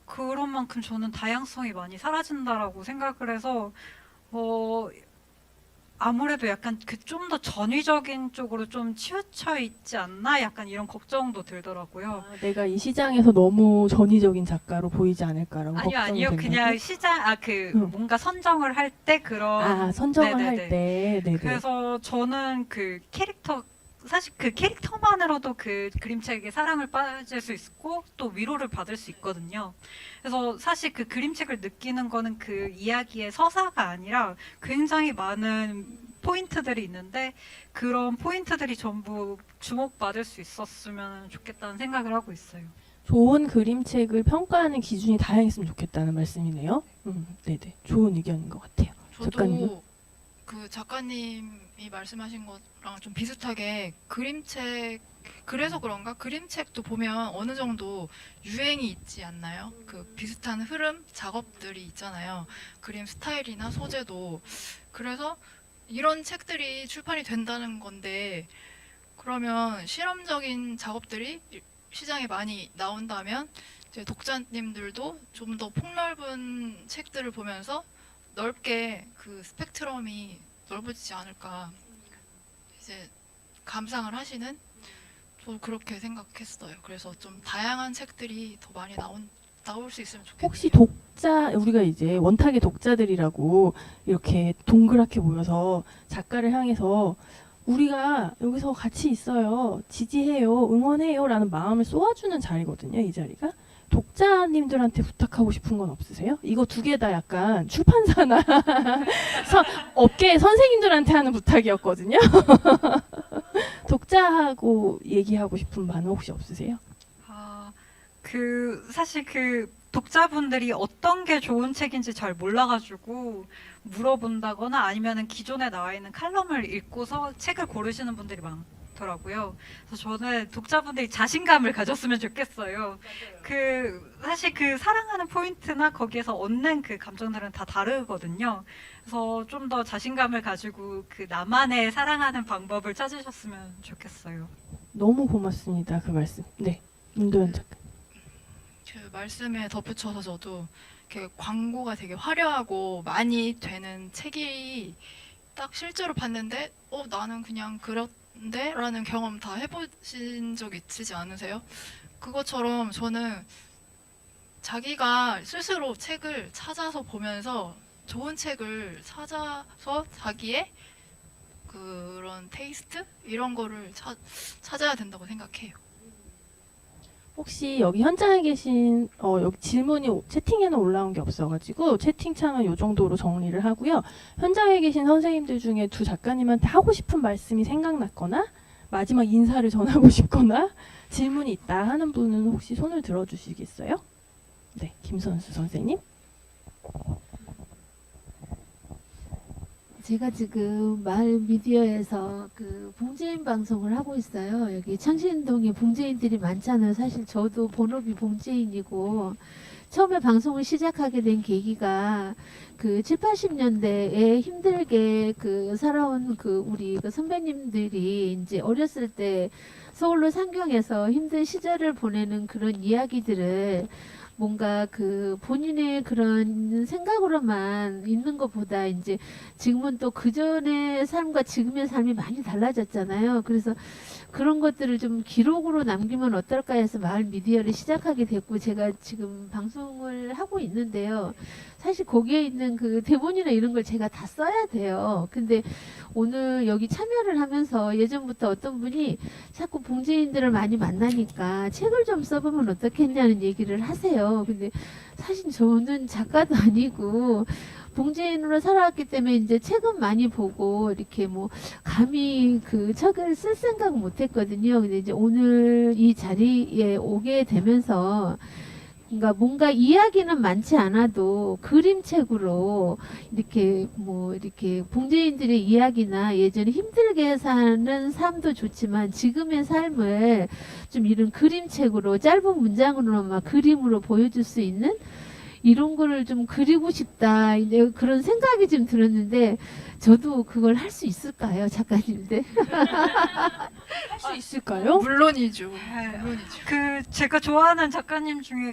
그런 만큼 저는 다양성이 많이 사라진다라고 생각을 해서 아무래도 약간 그 좀 더 전위적인 쪽으로 좀 치우쳐 있지 않나 약간 이런 걱정도 들더라고요. 내가 이 시장에서 너무 전위적인 작가로 보이지 않을까라고 아니요 그냥 시장 뭔가 선정을 할 때 그런 선정을 할 때 그래서 저는 그 캐릭터 사실 그 캐릭터만으로도 그 그림책에 사랑을 빠질 수 있고 또 위로를 받을 수 있거든요. 그래서 사실 그 그림책을 느끼는 거는 그 이야기의 서사가 아니라 굉장히 많은 포인트들이 있는데 그런 포인트들이 전부 주목받을 수 있었으면 좋겠다는 생각을 하고 있어요. 좋은 그림책을 평가하는 기준이 다양했으면 좋겠다는 말씀이네요. 네네. 좋은 의견인 것 같아요. 작가님은? 저도 그 작가님이 말씀하신 거랑 좀 비슷하게 그림책, 그래서 그런가 그림책도 보면 어느 정도 유행이 있지 않나요? 그 비슷한 흐름 작업들이 있잖아요. 그림 스타일이나 소재도. 그래서 이런 책들이 출판이 된다는 건데, 그러면 실험적인 작업들이 시장에 많이 나온다면 이제 독자님들도 좀 더 폭넓은 책들을 보면서 넓게 그 스펙트럼이 넓어지지 않을까 이제 감상을 하시는, 저도 그렇게 생각했어요. 그래서 좀 다양한 책들이 더 많이 나올 수 있으면 좋겠네요. 혹시 우리가 이제 원탁의 독자들이라고 이렇게 동그랗게 모여서 작가를 향해서 우리가 여기서 같이 있어요, 지지해요, 응원해요 라는 마음을 쏘아주는 자리거든요, 이 자리가. 독자님들한테 부탁하고 싶은 건 없으세요? 이거 두 개 다 약간 출판사나 업계 선생님들한테 하는 부탁이었거든요. 독자하고 얘기하고 싶은 바는 혹시 없으세요? 사실 독자분들이 어떤 게 좋은 책인지 잘 몰라가지고 물어본다거나 아니면은 기존에 나와 있는 칼럼을 읽고서 책을 고르시는 분들이 많더라고요. 그래서 저는 독자분들이 자신감을 가졌으면 좋겠어요. 사실 사랑하는 포인트나 거기에서 얻는 그 감정들은 다 다르거든요. 그래서 좀 더 자신감을 가지고 나만의 사랑하는 방법을 찾으셨으면 좋겠어요. 너무 고맙습니다. 그 말씀. 네, 문도연 작가. 그 말씀에 덧붙여서 저도 이렇게 광고가 되게 화려하고 많이 되는 책이 딱 실제로 봤는데 나는 그냥 그런데? 라는 경험 다 해보신 적 있으지 않으세요? 그것처럼 저는 자기가 스스로 책을 찾아서 보면서 좋은 책을 찾아서 자기의 그런 테이스트? 이런 거를 찾아야 된다고 생각해요. 혹시 여기 현장에 계신 여기 질문이 채팅에는 올라온 게 없어가지고 채팅창은 이 정도로 정리를 하고요. 현장에 계신 선생님들 중에 두 작가님한테 하고 싶은 말씀이 생각났거나 마지막 인사를 전하고 싶거나 질문이 있다 하는 분은 혹시 손을 들어주시겠어요? 네, 김선수 선생님. 제가 지금 마을 미디어에서 봉제인 방송을 하고 있어요. 여기 창신동에 봉제인들이 많잖아요. 사실 저도 본업이 봉제인이고 처음에 방송을 시작하게 된 계기가 7, 80년대에 힘들게 살아온 우리 선배님들이 이제 어렸을 때 서울로 상경해서 힘든 시절을 보내는 그런 이야기들을 뭔가 본인의 그런 생각으로만 있는 것보다 이제 지금은 또 그전의 삶과 지금의 삶이 많이 달라졌잖아요. 그래서 그런 것들을 좀 기록으로 남기면 어떨까 해서 마을 미디어를 시작하게 됐고 제가 지금 방송을 하고 있는데요. 사실 거기에 있는 대본이나 이런 걸 제가 다 써야 돼요. 근데 오늘 여기 참여를 하면서 예전부터 어떤 분이 자꾸 봉제인들을 많이 만나니까 책을 좀 써보면 어떻겠냐는 얘기를 하세요. 근데 사실 저는 작가도 아니고 봉제인으로 살아왔기 때문에 이제 책은 많이 보고 이렇게 감히 책을 쓸 생각 못 했거든요. 근데 이제 오늘 이 자리에 오게 되면서 그러니까 뭔가 이야기는 많지 않아도 그림책으로 이렇게 이렇게 봉제인들의 이야기나 예전에 힘들게 사는 삶도 좋지만 지금의 삶을 좀 이런 그림책으로 짧은 문장으로 그림으로 보여줄 수 있는 이런 거를 좀 그리고 싶다. 이제 그런 생각이 좀 들었는데 저도 그걸 할 수 있을까요, 작가님들? 할 수 있을까요? 물론이죠. 물론이죠. 제가 좋아하는 작가님 중에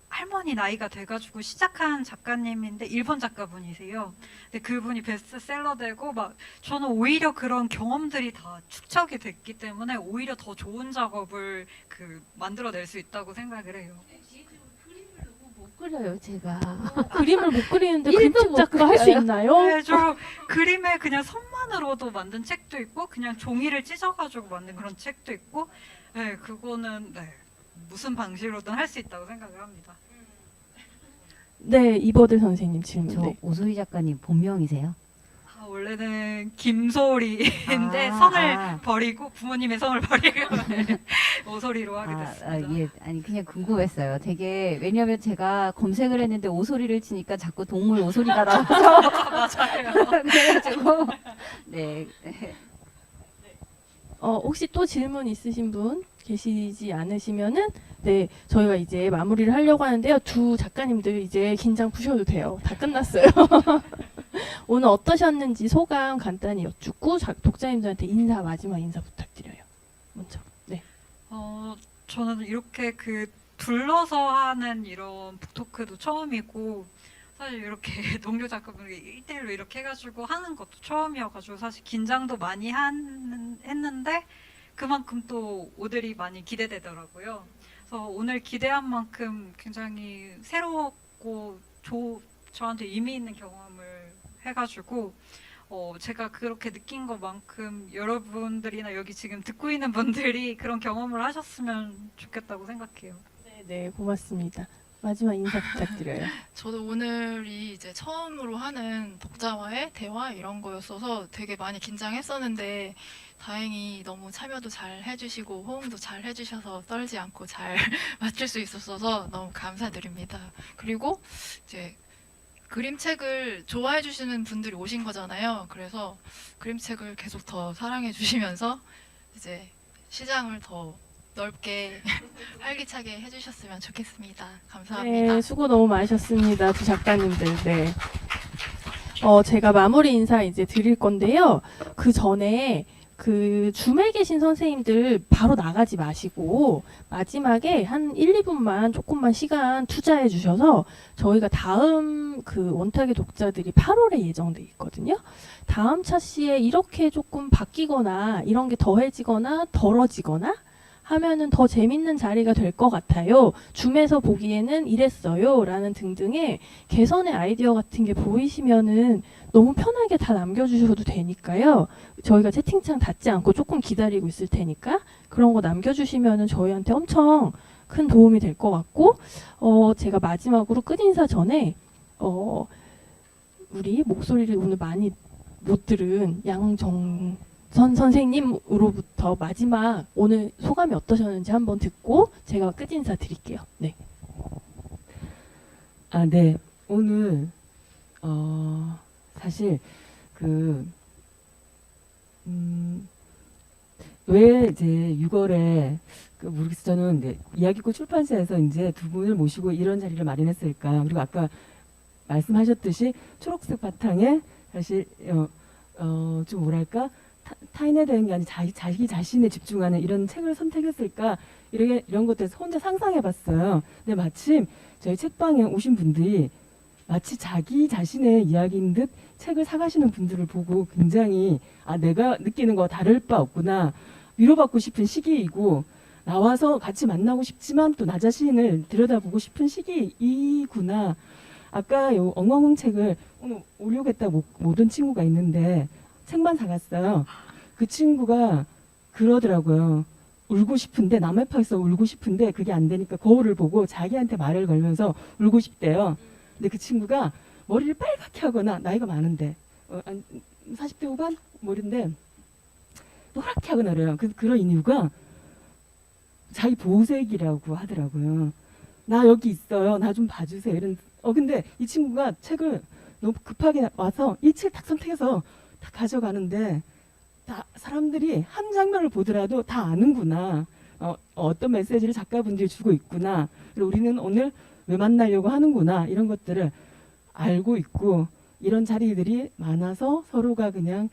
할머니 나이가 돼가지고 시작한 작가님인데 일본 작가분이세요. 근데 그분이 베스트셀러 되고 저는 오히려 그런 경험들이 다 축적이 됐기 때문에 오히려 더 좋은 작업을 만들어낼 수 있다고 생각을 해요. 그려요, 제가. 그림을 못 그리는데 일도 그림책 못 작가 할 수 그려요. 있나요? 네, 저 그림에 그냥 선만으로도 만든 책도 있고 그냥 종이를 찢어가지고 만든 그런 책도 있고 네, 그거는 무슨 방식으로든 할 수 있다고 생각을 합니다. 네, 이버들 선생님 질문. 저 오소희 작가님 본명이세요? 원래는 김소리인데 성을 버리고 부모님의 성을 버리고 오소리로 하게 됐습니다. 예, 아니 그냥 궁금했어요. 되게 왜냐면 제가 검색을 했는데 오소리를 치니까 자꾸 동물 오소리가 나와서 맞아요. 그래가지고 네. 혹시 또 질문 있으신 분 계시지 않으시면은 네, 저희가 이제 마무리를 하려고 하는데요. 두 작가님들 이제 긴장 푸셔도 돼요. 다 끝났어요. 오늘 어떠셨는지 소감 간단히 여쭙고 독자님들한테 마지막 인사 부탁드려요. 먼저. 네. 저는 이렇게 불러서 하는 이런 북토크도 처음이고 사실 이렇게 동료 작가분이 1대1로 이렇게 해가지고 하는 것도 처음이어가지고 사실 긴장도 많이 했는데 그만큼 또 오들이 많이 기대되더라고요. 그래서 오늘 기대한 만큼 굉장히 새롭고 저한테 의미 있는 경험을 해가지고 제가 그렇게 느낀 것만큼 여러분들이나 여기 지금 듣고 있는 분들이 그런 경험을 하셨으면 좋겠다고 생각해요. 네, 고맙습니다. 마지막 인사 부탁드려요. 저도 오늘이 이제 처음으로 하는 독자와의 대화 이런 거였어서 되게 많이 긴장했었는데 다행히 너무 참여도 잘 해주시고 호응도 잘 해주셔서 떨지 않고 잘 맞출 수 있었어서 너무 감사드립니다. 그리고 이제 그림책을 좋아해 주시는 분들이 오신 거잖아요. 그래서 그림책을 계속 더 사랑해 주시면서 이제 시장을 더 넓게 활기차게 해주셨으면 좋겠습니다. 감사합니다. 네, 수고 너무 많으셨습니다. 두 작가님들. 네. 제가 마무리 인사 이제 드릴 건데요. 그 전에 그 줌에 계신 선생님들 바로 나가지 마시고 마지막에 한 1, 2분만 조금만 시간 투자해 주셔서 저희가 다음 그 원탁의 독자들이 8월에 예정돼 있거든요. 다음 차시에 이렇게 조금 바뀌거나 이런 게 더해지거나 덜어지거나 하면은 더 재밌는 자리가 될 것 같아요. 줌에서 보기에는 이랬어요. 라는 등등의 개선의 아이디어 같은 게 보이시면은 너무 편하게 다 남겨주셔도 되니까요. 저희가 채팅창 닫지 않고 조금 기다리고 있을 테니까 그런 거 남겨주시면은 저희한테 엄청 큰 도움이 될 것 같고, 제가 마지막으로 끝인사 전에, 우리 목소리를 오늘 많이 못 들은 선생님으로부터 마지막 오늘 소감이 어떠셨는지 한번 듣고 제가 끝인사 드릴게요. 네. 네. 오늘 사실 왜 이제 6월에 모르겠어요. 저는 네, 이야기꽃 출판사에서 이제 두 분을 모시고 이런 자리를 마련했을까. 그리고 아까 말씀하셨듯이 초록색 바탕에 사실 좀 뭐랄까 타인에 대한 게 아니라 자기 자신에 집중하는 이런 책을 선택했을까 이런 것들에서 혼자 상상해봤어요. 근데 마침 저희 책방에 오신 분들이 마치 자기 자신의 이야기인 듯 책을 사가시는 분들을 보고 굉장히 내가 느끼는 거와 다를 바 없구나, 위로받고 싶은 시기이고 나와서 같이 만나고 싶지만 또 나 자신을 들여다보고 싶은 시기이구나. 아까 요 엉엉엉 책을 오늘 오려겠다 못 온 친구가 있는데 책만 사갔어요. 그 친구가 그러더라고요. 울고 싶은데 남의 편에서 울고 싶은데 그게 안 되니까 거울을 보고 자기한테 말을 걸면서 울고 싶대요. 근데 그 친구가 머리를 빨갛게 하거나 나이가 많은데 40대 후반 머리인데 노랗게 하거나 그래요. 그런 이유가 자기 보색이라고 하더라고요. 나 여기 있어요. 나 좀 봐주세요. 근데 이 친구가 책을 너무 급하게 와서 이 책 딱 선택해서 다 가져가는데 다 사람들이 한 장면을 보더라도 다 아는구나. 어떤 메시지를 작가분들이 주고 있구나. 그리고 우리는 오늘 왜 만나려고 하는구나. 이런 것들을 알고 있고 이런 자리들이 많아서 서로가 그냥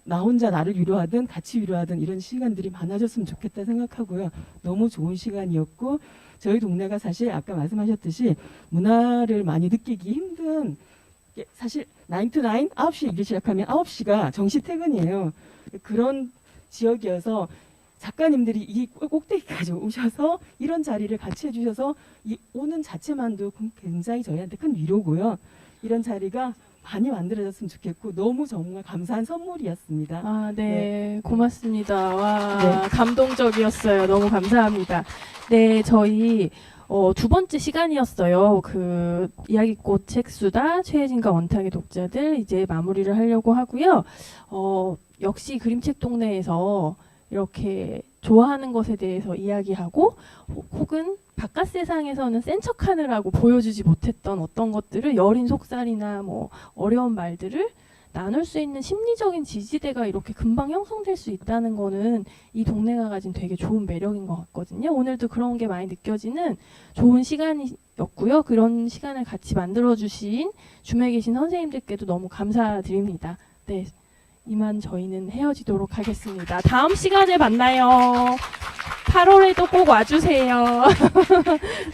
나 혼자 나를 위로하든 같이 위로하든 이런 시간들이 많아졌으면 좋겠다 생각하고요. 너무 좋은 시간이었고 저희 동네가 사실 아까 말씀하셨듯이 문화를 많이 느끼기 힘든 사실 9 to 9, 9시에 일을 시작하면 9시가 정시 퇴근이에요. 그런 지역이어서 작가님들이 이 꼭대기까지 오셔서 이런 자리를 같이 해주셔서 이 오는 자체만도 굉장히 저희한테 큰 위로고요. 이런 자리가 많이 만들어졌으면 좋겠고 너무 정말 감사한 선물이었습니다. 아, 네. 고맙습니다. 와, 네. 감동적이었어요. 너무 감사합니다. 네, 저희 두 번째 시간이었어요. 그 이야기꽃 책수다 최혜진과 원탁의 독자들 이제 마무리를 하려고 하고요. 역시 그림책 동네에서 이렇게 좋아하는 것에 대해서 이야기하고 혹은 바깥 세상에서는 센 척하느라고 보여주지 못했던 어떤 것들을 여린 속살이나 뭐 어려운 말들을 나눌 수 있는 심리적인 지지대가 이렇게 금방 형성될 수 있다는 거는 이 동네가 가진 되게 좋은 매력인 것 같거든요. 오늘도 그런 게 많이 느껴지는 좋은 시간이었고요. 그런 시간을 같이 만들어주신 줌에 계신 선생님들께도 너무 감사드립니다. 네, 이만 저희는 헤어지도록 하겠습니다. 다음 시간에 만나요. 8월에도 꼭 와주세요.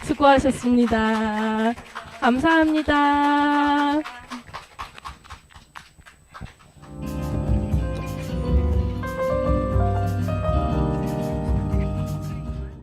수고하셨습니다. 감사합니다.